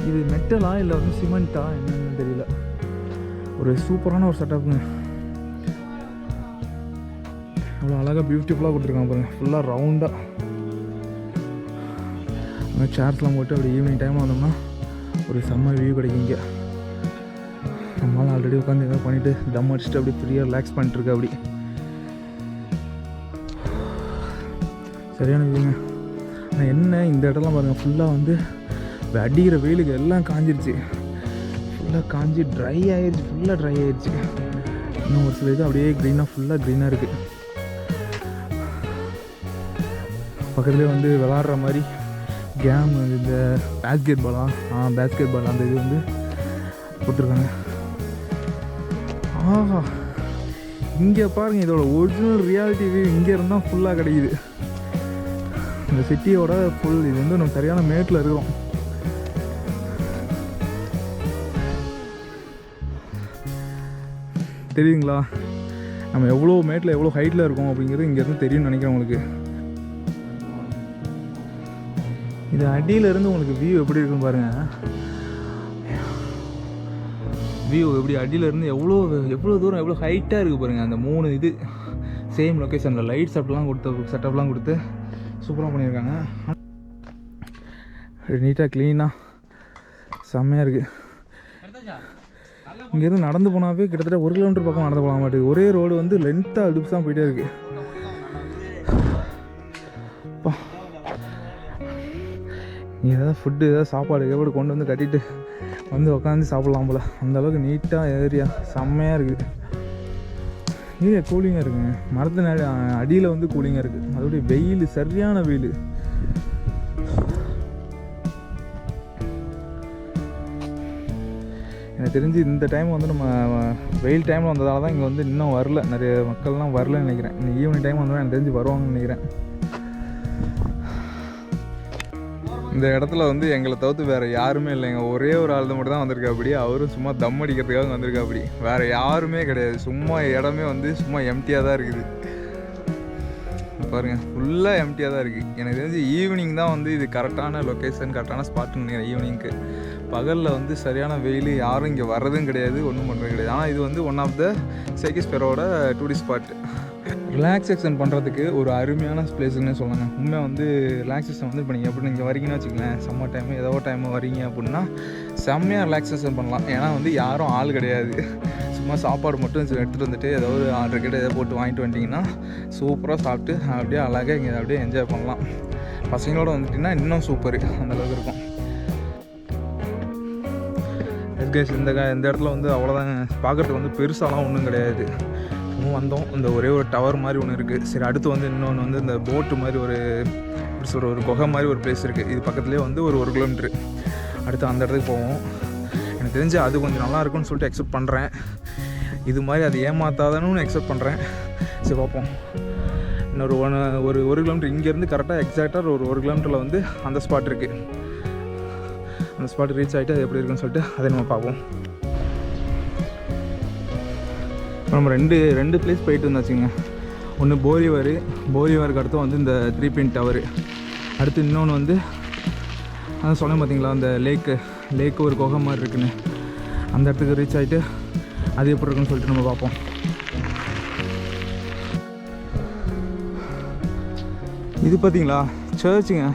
இது மெட்டலா இல்லை வந்து சிமெண்ட்டா என்னன்னு தெரியல. ஒரு சூப்பரான ஒரு செட்டப்புங்க. அவ்வளோ அழகாக பியூட்டிஃபுல்லாக கொடுத்துருக்காங்க பாருங்கள். ஃபுல்லாக ரவுண்டாக அந்த சேர்ஸ்லாம் போட்டு அப்படி ஈவினிங் டைமில் வந்தோம்னா ஒரு செம்ம வியூ கிடைக்கும். இங்கே நம்மளால் ஆல்ரெடி உட்காந்து எதாவது பண்ணிவிட்டு தம் அடிச்சுட்டு அப்படி ஃப்ரீயாக ரிலாக்ஸ் பண்ணிட்டுருக்கு. அப்படி சரியான வியூங்க. ஆனால் என்ன இந்த இடம்லாம் பாருங்கள், ஃபுல்லாக வந்து அடிக்கிற வெயிலுக்கு எல்லாம் காஞ்சிருச்சு. ஃபுல்லாக காஞ்சி ட்ரை ஆகிடுச்சு. இன்னும் ஒரு சில இது அப்படியே க்ரீனாக ஃபுல்லாக க்ரீனாக இருக்குது. பக்கத்துலேயே வந்து விளாட்ற மாதிரி கேம், இந்த பேஸ்கெட் பால் அந்த இது வந்து போட்டிருக்காங்க. ஆஹா, இங்கே பாருங்கள், இதோட ஒரிஜினல் ரியாலிட்டி வியூ இங்கே இருந்தால் ஃபுல்லாக கிடைக்குது. இந்த சிட்டியோட ஃபுல் இது வந்து நம்ம சரியான மேட்டில் இருக்கிறோம். தெரியுங்களா நம்ம எவ்வளோ மேட்டில் எவ்வளோ ஹைட்டில் இருக்கோம் அப்படிங்கிறது இங்கேருந்து தெரியும்னு நினைக்கிறேன் உங்களுக்கு. இது அடியிலேருந்து உங்களுக்கு வியூ எப்படி இருக்குன்னு பாருங்கள். வியூ எப்படி அடியிலேருந்து எவ்வளோ தூரம் எவ்வளோ ஹைட்டாக இருக்குது பாருங்கள். அந்த 3 இது சேம் லொக்கேஷனில் லைட் செட்டப்லாம் கொடுத்து சூப்பராக பண்ணியிருக்காங்க. நீட்டாக க்ளீனாக செம்மையாக இருக்குது. இங்கேருந்து நடந்து போனாவே கிட்டத்தட்ட 1 கிலோமீட்டர் பக்கம் நடந்து போக மாட்டேங்குது. ஒரே ரோடு வந்து லென்த்தாக அடிப்பு தான் போயிட்டே இருக்குது. நீ ஏதாவது ஃபுட்டு ஏதாவது சாப்பாடு கொண்டு வந்து கட்டிட்டு வந்து உட்காந்து சாப்பிட்லாம் போல். அந்தளவுக்கு நீட்டாக ஏரியா செம்மையாக இருக்குது. ஏரியா கூலிங்காக இருக்குங்க. மரத்து அடியில் வந்து கூலிங்காக இருக்குது. அதோடைய வெயில், சரியான வெயில். எனக்கு தெரிஞ்சு இந்த டைம் வந்து நம்ம வெயில் டைமில் வந்ததால தான் இங்கே வந்து இன்னும் வரல, நிறைய மக்கள்லாம் வரலன்னு நினைக்கிறேன். இன்னும் ஈவினிங் டைம் வந்தோன்னா எனக்கு தெரிஞ்சு வருவாங்கன்னு நினைக்கிறேன். இந்த இடத்துல வந்து எங்களை தவிர்த்து வேறு யாருமே இல்லைங்க. ஒரே ஒரு ஆள் மட்டும் தான் வந்திருக்கா. அப்படி அவரும் சும்மா தம் அடிக்கிறதுக்காக வந்திருக்கா. அப்படி வேறு யாருமே கிடையாது. சும்மா இடமே வந்து சும்மா எம்டியாக தான் இருக்குது பாருங்கள். ஃபுல்லாக எம்டியாக தான் இருக்குது. எனக்கு தெரிஞ்சு ஈவினிங் தான் வந்து இது கரெக்டான லொக்கேஷன், கரெக்டான ஸ்பாட்டுன்னு நினைக்கிறேன் ஈவினிங்க்கு. பகலில் வந்து சரியான வெயில், யாரும் இங்கே வர்றதும் கிடையாது, ஒன்றும் பண்ணுறது கிடையாது. ஆனால் இது வந்து ஒன் ஆஃப் த ஷேக்ஸ்பியரோட டூரிஸ்ட் ஸ்பாட். ரிலாக்ஸேஷன் பண்ணுறதுக்கு ஒரு அருமையான பிளேஸுன்னு சொல்லலாங்க. உண்மையாக வந்து ரிலாக்ஸேஷன் வந்து இப்போ நீங்கள் எப்படி நீங்கள் வரீங்கன்னு வச்சுக்கலேன், சம்மர் டைமு ஏதோ டைம் வரீங்க அப்படின்னா செம்மையாக ரிலாக்ஸேஷன் பண்ணலாம். ஏன்னா வந்து யாரும் ஆள் கிடையாது. சும்மா சாப்பாடு மட்டும் எடுத்துகிட்டு வந்துட்டு ஏதோ ஒரு ஆர்டர் கிட்ட எதாவது போட்டு வாங்கிட்டு வந்துட்டிங்கன்னா சூப்பராக சாப்பிட்டு அப்படியே அழகாக இங்கே அப்படியே என்ஜாய் பண்ணலாம். பசங்களோட வந்துட்டிங்கன்னா இன்னும் சூப்பர், அந்தளவுக்கு இருக்கும். இந்த இடத்துல வந்து அவ்வளோதாங்க. பார்க்குறதுக்கு வந்து பெருசாலாம் ஒன்றும் கிடையாது. வந்தோம், இந்த ஒரே ஒரு டவர் மாதிரி ஒன்று இருக்குது. சரி, அடுத்து வந்து இன்னொன்று வந்து இந்த போட்டு மாதிரி ஒரு எப்படி சொல்கிற ஒரு குகை மாதிரி ஒரு பிளேஸ் இருக்குது. இது பக்கத்துலேயே வந்து ஒரு 1 கிலோமீட்ரு. அடுத்து அந்த இடத்துக்கு போவோம். எனக்கு தெரிஞ்சு அது கொஞ்சம் நல்லா இருக்கும்னு சொல்லிட்டு எக்ஸ்பெக்ட் பண்ணுறேன். இது மாதிரி அது ஏமாத்தாதானு எக்ஸ்பெக்ட் பண்ணுறேன். சரி பார்ப்போம். இன்னொரு 1 கிலோமீட்டர் இங்கேருந்து கரெக்டாக எக்ஸாக்டாக ஒரு 1 கிலோமீட்டரில் வந்து அந்த ஸ்பாட் இருக்குது. அந்த ஸ்பாட் ரீச் ஆகிட்டு அது எப்படி இருக்குன்னு சொல்லிட்டு அதை நம்ம பார்ப்போம். இப்போ நம்ம ரெண்டு பிளேஸ் போயிட்டு வந்தாச்சுங்க. ஒன்று போரிவாருக்கு அடுத்து வந்து இந்த 3 பின் டவரு. அடுத்து இன்னொன்று வந்து அதான் சொன்னேன் பார்த்தீங்களா, அந்த லேக்கு ஒரு குகை மாதிரி இருக்குன்னு, அந்த இடத்துக்கு ரீச் ஆகிட்டு அது எப்படி இருக்குன்னு சொல்லிட்டு நம்ம பார்ப்போம். இது பார்த்தீங்களா சர்ச்சுங்க.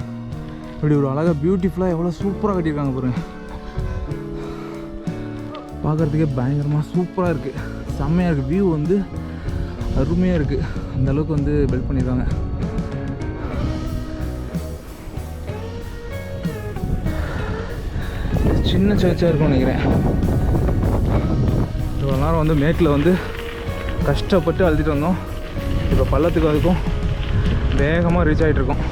இப்படி ஒரு அழகாக பியூட்டிஃபுல்லாக எவ்வளோ சூப்பராக கட்டியிருக்காங்க பாருங்கள். பார்க்குறதுக்கே பயங்கரமாக சூப்பராக இருக்குது, செம்மையாக இருக்குது. வியூ வந்து அருமையாக இருக்குது. அந்தளவுக்கு வந்து பில்ட் பண்ணியிருக்காங்க. சின்ன சர்ச்சாக இருக்கும்னு நினைக்கிறேன். இவ்வளோ நேரம் வந்து மேட்டில் வந்து கஷ்டப்பட்டு அழுத்திட்டு வந்தோம். இப்போ பள்ளத்துக்கு அதுக்கும் வேகமாக ரீச் ஆகிட்ருக்கோம்.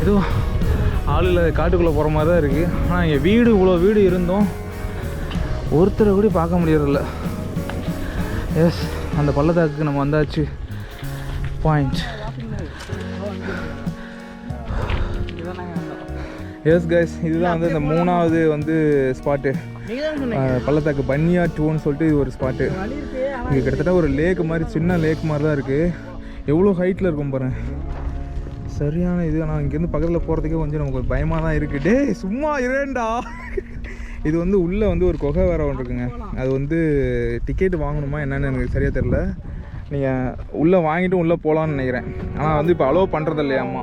எதுவும் ஆள் இல்லை, காட்டுக்குள்ளே போகிற மாதிரி தான் இருக்குது. ஆனால் இங்கே இவ்வளோ வீடு இருந்தோம் ஒருத்தரை கூட பார்க்க முடியறதில்ல. எஸ், அந்த பள்ளத்தாக்குக்கு நம்ம வந்தாச்சு. பாயிண்ட். எஸ் கைஸ், இதுதான் வந்து இந்த 3வது வந்து ஸ்பாட்டு. பள்ளத்தாக்கு பன்னியா டூன்னு சொல்லிட்டு இது ஒரு ஸ்பாட்டு. இங்கே கிட்டத்தட்ட ஒரு லேக் மாதிரி, சின்ன லேக் மாதிரி தான் இருக்குது. எவ்வளோ ஹைட்டில் இருக்கும் பாருங்க, சரியான இது. ஆனால் இங்கேருந்து பக்கத்தில் போகிறதுக்கே கொஞ்சம் நமக்கு ஒரு பயமாக தான் இருக்குது. டே சும்மா இரேண்டா. இது வந்து உள்ளே வந்து ஒரு குகை வேறு ஒன்று இருக்குங்க. அது வந்து டிக்கெட் வாங்கணுமா என்னன்னு எனக்கு சரியாக தெரில. நீங்கள் உள்ளே வாங்கிட்டு உள்ளே போகலான்னு நினைக்கிறேன். ஆனால் வந்து இப்போ அலோவ் பண்ணுறது இல்லையாம்மா,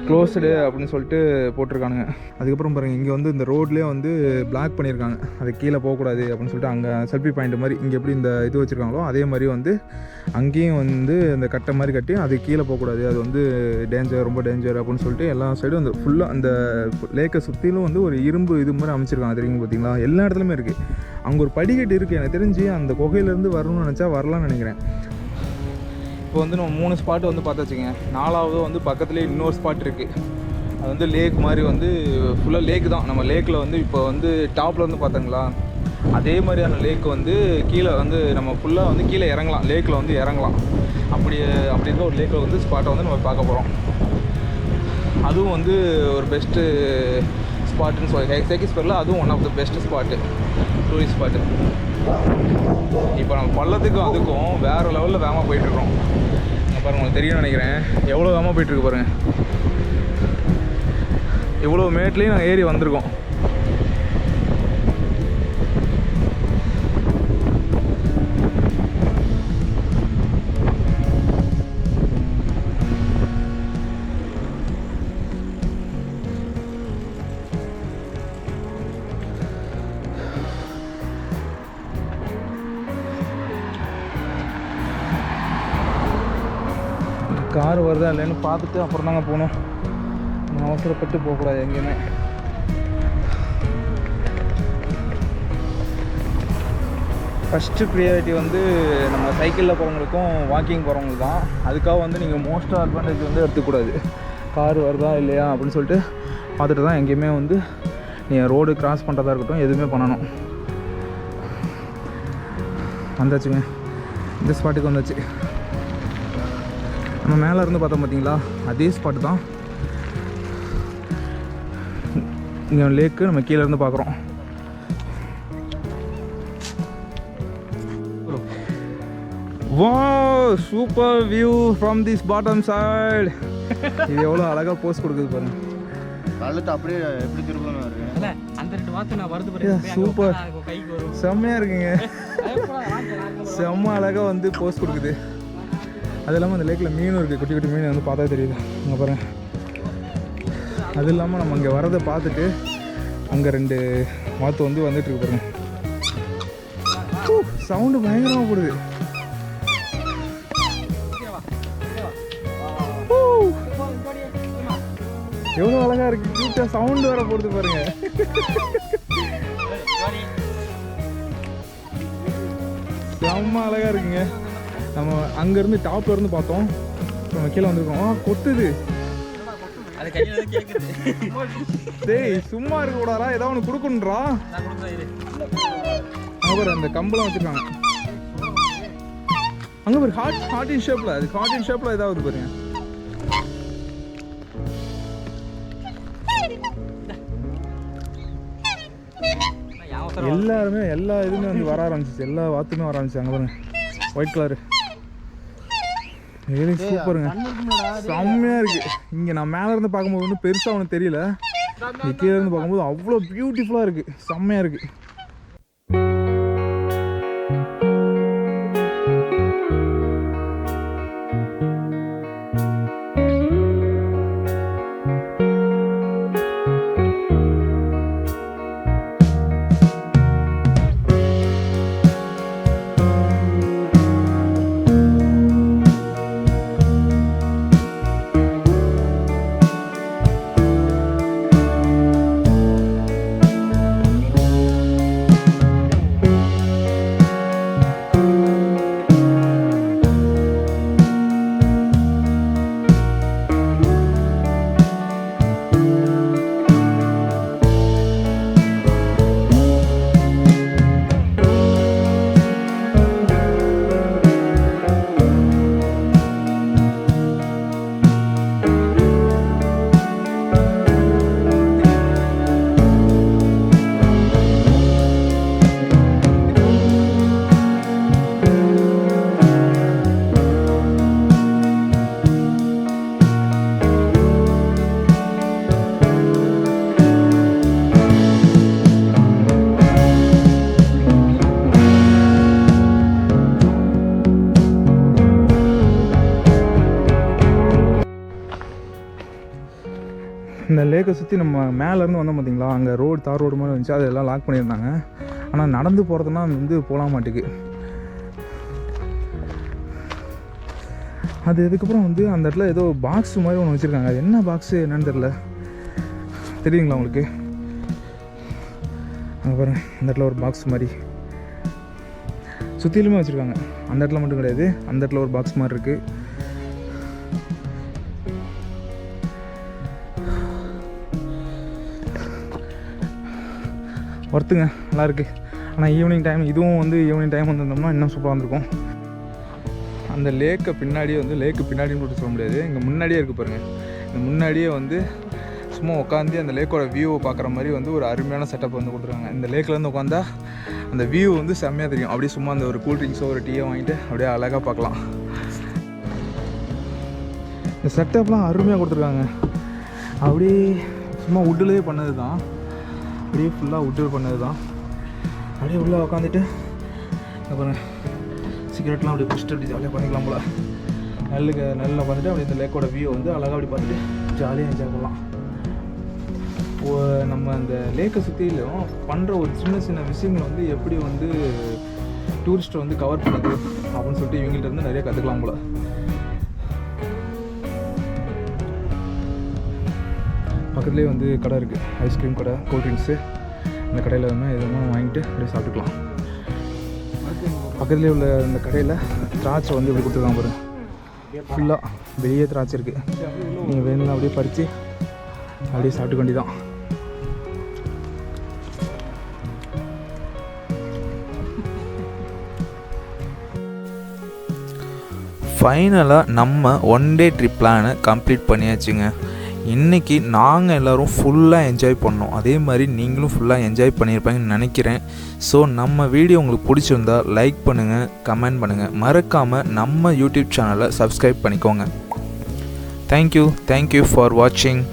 க்ளோஸ்டு அப்படின்னு சொல்லிட்டு போட்டிருக்கானுங்க. அதுக்கப்புறம் பாருங்கள், இங்கே வந்து இந்த ரோட்லேயே வந்து பிளாக் பண்ணியிருக்காங்க. அது கீழே போகக்கூடாது அப்படின்னு சொல்லிட்டு. அங்கே செல்ஃபி பாயிண்ட் மாதிரி இங்கே எப்படி இந்த இது வச்சுருக்காங்களோ அதே மாதிரி வந்து அங்கேயும் வந்து இந்த கட்டை மாதிரி கட்டி அது கீழே போகக்கூடாது, அது வந்து டேஞ்சர், ரொம்ப டேஞ்சர் அப்படின்னு சொல்லிட்டு எல்லா சைடும் அந்த ஃபுல்லாக அந்த லேக்கை சுற்றிலும் வந்து ஒரு இரும்பு இது மாதிரி அமைச்சிருக்காங்க. தெரியுங்க பார்த்தீங்களா, எல்லா இடத்துலையுமே இருக்குது. அங்கே ஒரு படிக்கட்டு இருக்குது. எனக்கு தெரிஞ்சு அந்த குகையிலேருந்து வரணும்னு நினச்சா வரலாம்னு நினைக்கிறேன். இப்போ வந்து நம்ம 3 ஸ்பாட்டு வந்து பார்த்தாச்சுங்க. 4வது வந்து பக்கத்துலேயே இன்னொரு ஸ்பாட் இருக்குது. அது வந்து லேக் மாதிரி வந்து ஃபுல்லாக லேக் தான். நம்ம லேக்கில் வந்து இப்போ வந்து டாப்பில் வந்து பார்த்தாங்களா, அதே மாதிரியான லேக் வந்து கீழே வந்து நம்ம ஃபுல்லாக வந்து கீழே இறங்கலாம், லேக்கில் வந்து இறங்கலாம். அப்படி இருக்க ஒரு லேக்கில் வந்து ஸ்பாட்டை வந்து நம்ம பார்க்க போகிறோம். அதுவும் வந்து ஒரு பெஸ்ட்டு ஸ்பாட்டுன்னு சொல்லி சேக்கிஸ்பரில் அதுவும் one of the best spot, tourist spot. இப்போ நம்ம பள்ளத்துக்கும் அதுக்கும் வேறு லெவலில் வேகமாக போயிட்டுருக்கோம். பாருங்கள், உங்களுக்கு தெரியும்னு நினைக்கிறேன் எவ்வளோ வேகமாக போயிட்டுருக்கு பாருங்கள். இவ்வளோ மேட்லேயும் நாங்கள் ஏறி வந்திருக்கோம். கார் வருதா இல்லைன்னு பார்த்துட்டு அப்புறம் தாங்க போகணும். அவசரப்பட்டு போகக்கூடாது எங்கேயுமே. ஃபஸ்ட்டு ப்ரியாரிட்டி வந்து நம்ம சைக்கிளில் போகிறவங்களுக்கும் வாக்கிங் போகிறவங்களுக்கு தான். அதுக்காக வந்து நீங்கள் மோஸ்ட்டாக அட்வான்டேஜ் வந்து எடுத்துக்கூடாது. கார் வருதா இல்லையா அப்படின்னு சொல்லிட்டு பார்த்துட்டு தான் எங்கேயுமே வந்து நீங்கள் ரோடு கிராஸ் பண்ணுறதா இருக்கட்டும் எதுவுமே பண்ணணும். வந்தாச்சுங்க, இந்த ஸ்பாட்டுக்கு வந்தாச்சு. நம்ம மேலே இருந்து பார்த்தோம் பார்த்தீங்களா, அதே ஸ்பாட்டு தான். இங்கே லேக்கு நம்ம கீழே இருந்து பார்க்குறோம். Wow, super view from this bottom side. இது எவ்வளோ அழகாக போஸ்ட் கொடுக்குது பாருங்க. அப்படியே எப்படி திருப்பணும் வருது அந்த 2 வார்த்தை நான் வருது பாருங்க. சூப்பர், செம்மையாக இருக்குங்க. செம்ம அழகாக வந்து போஸ்ட் கொடுக்குது. அது இல்லாமல் அந்த லேக்கில் மீனும் இருக்குது, குட்டி குட்டி மீன் வந்து பார்த்தா தெரியுது. அங்கே பாருங்கள். அது இல்லாமல் நம்ம இங்கே வரதை பார்த்துட்டு அங்கே 2 வாத்து வந்து வந்துட்டுருக்கு பாருங்க. சவுண்டு பயங்கரமாக போடுது. எவ்வளோ அழகாக இருக்குது, க்யூட்டாக சவுண்டு வேறு போடுது பாருங்க. செம்ம அழகாக இருக்குங்க. நம்ம அங்கேருந்து டாப்ல இருந்து பார்த்தோம், நம்ம கீழே வந்துருக்கோம். கொத்துது. டேய் சும்மா இருக்க கூடாதா, ஏதாவது ஒன்று கொடுக்கணுன்றா. அங்கே பாரு அந்த கம்பெல்லாம் வச்சுருக்காங்க. அங்கே பாரு ஹார்டின் ஷேப்பில், அது ஹார்டின் ஷேப்பில் ஏதாவது பாருங்க. எல்லாருமே எல்லா இதுவுமே வந்து வர ஆரம்பிச்சிச்சு, எல்லா வாத்துமே வர ஆரம்பிச்சு. அங்கே பாருங்க ஒயிட் கலரு, சூப்பருங்க, செம்மையாக இருக்குது. இங்கே நான் மேலே இருந்து பார்க்கும்போது வந்து பெருசாக ஒன்றும் தெரியல, கீழே இருந்து பார்க்கும்போது அவ்வளோ பியூட்டிஃபுல்லாக இருக்குது, செம்மையாக இருக்குது. இந்த லேக்கை சுற்றி நம்ம மேலேருந்து வந்தோம் பார்த்தீங்களா, அங்கே தார் ரோடு மாதிரி இருந்துச்சு, அதெல்லாம் லாக் பண்ணியிருந்தாங்க. ஆனால் நடந்து போகிறதுனா வந்து போகலாம் மாட்டுக்கு. அது இதுக்கப்புறம் வந்து அந்த இடத்துல ஏதோ பாக்ஸ் மாதிரி ஒன்று வச்சுருக்காங்க. அது என்ன பாக்ஸு என்னன்னு தெரில, தெரியுங்களா உங்களுக்கு? அங்கே பாருங்க, அந்த இடத்துல ஒரு பாக்ஸ் மாதிரி சுற்றிலுமே வச்சுருக்காங்க. அந்த இடத்துல மட்டும் கிடையாது, அந்த இடத்துல ஒரு பாக்ஸ் மாதிரி இருக்குது. ஒர்த்துங்க, நல்லாயிருக்கு. ஆனால் ஈவினிங் டைம், இதுவும் வந்து ஈவினிங் டைம் வந்திருந்தோம்னா இன்னும் சூப்பராக இருந்திருக்கும். அந்த லேக்கு பின்னாடியே வந்து, லேக்கு பின்னாடின்னு மட்டும் சொல்ல முடியாது, இங்கே முன்னாடியே இருக்குது பாருங்கள். இந்த முன்னாடியே வந்து சும்மா உட்காந்து அந்த லேக்கோட வியூவை பார்க்குற மாதிரி வந்து ஒரு அருமையான செட்டப் வந்து கொடுத்துருக்காங்க. இந்த லேக்கிலேருந்து உட்காந்தா அந்த வியூ வந்து செம்மையாக தெரியும். அப்படியே சும்மா அந்த ஒரு கூல் ட்ரிங்க்ஸோ ஒரு டீயோ வாங்கிட்டு அப்படியே அழகாக பார்க்கலாம். இந்த செட்டப்லாம் அருமையாக கொடுத்துருக்காங்க. அப்படியே சும்மா வுட்டிலே பண்ணது தான், அப்படியே ஃபுல்லாக வுட்டில் பண்ணது தான். அப்படியே உள்ளே உட்காந்துட்டு அப்புறம் சிகரெட்லாம் அப்படி பிடிச்சிட்டு அப்படி ஜாலியாக பண்ணிக்கலாம் போல். நல்ல உட்காந்துட்டு அப்படி இந்த லேக்கோட வியூ வந்து அழகாக அப்படி பார்த்துட்டு ஜாலியாக என்ஜாய் பண்ணலாம். நம்ம அந்த லேக்கை சுற்றிலும் பண்ணுற ஒரு சின்ன சின்ன விஷயங்கள் வந்து எப்படி வந்து டூரிஸ்ட்டை வந்து கவர் பண்ணுது அப்படின்னு சொல்லிட்டு இவங்கள்ட்ட இருந்து நிறைய கற்றுக்கலாம் போல். பக்கத்துலேயே வந்து கடை இருக்குது, ஐஸ்கிரீம் கடை, கூல் ட்ரிங்க்ஸு. இந்த கடையில் வந்து எதுவும் வாங்கிட்டு அப்படியே சாப்பிட்டுக்கலாம். பக்கத்துலேயே உள்ள இந்த கடையில் திராட்சை வந்து இப்படி கொடுத்துருக்காங்க பாருங்க. ஃபுல்லாக வெளியே திராட்சை இருக்குது. நீங்கள் வேணும்னா அப்படியே பறித்து அப்படியே சாப்பிட்டு வேண்டியதான். ஃபைனலாக நம்ம 1 டே ட்ரிப் பிளானை கம்ப்ளீட் பண்ணியாச்சுங்க. இன்றைக்கி நாங்கள் எல்லோரும் ஃபுல்லாக என்ஜாய் பண்ணோம். அதே மாதிரி நீங்களும் ஃபுல்லாக என்ஜாய் பண்ணியிருப்பீங்கன்னு நினைக்கிறேன். ஸோ நம்ம வீடியோ உங்களுக்கு பிடிச்சிருந்தா லைக் பண்ணுங்கள், கமெண்ட் பண்ணுங்கள், மறக்காமல் நம்ம யூடியூப் சேனலை சப்ஸ்கிரைப் பண்ணிக்கோங்க. தேங்க்யூ ஃபார் வாட்சிங்.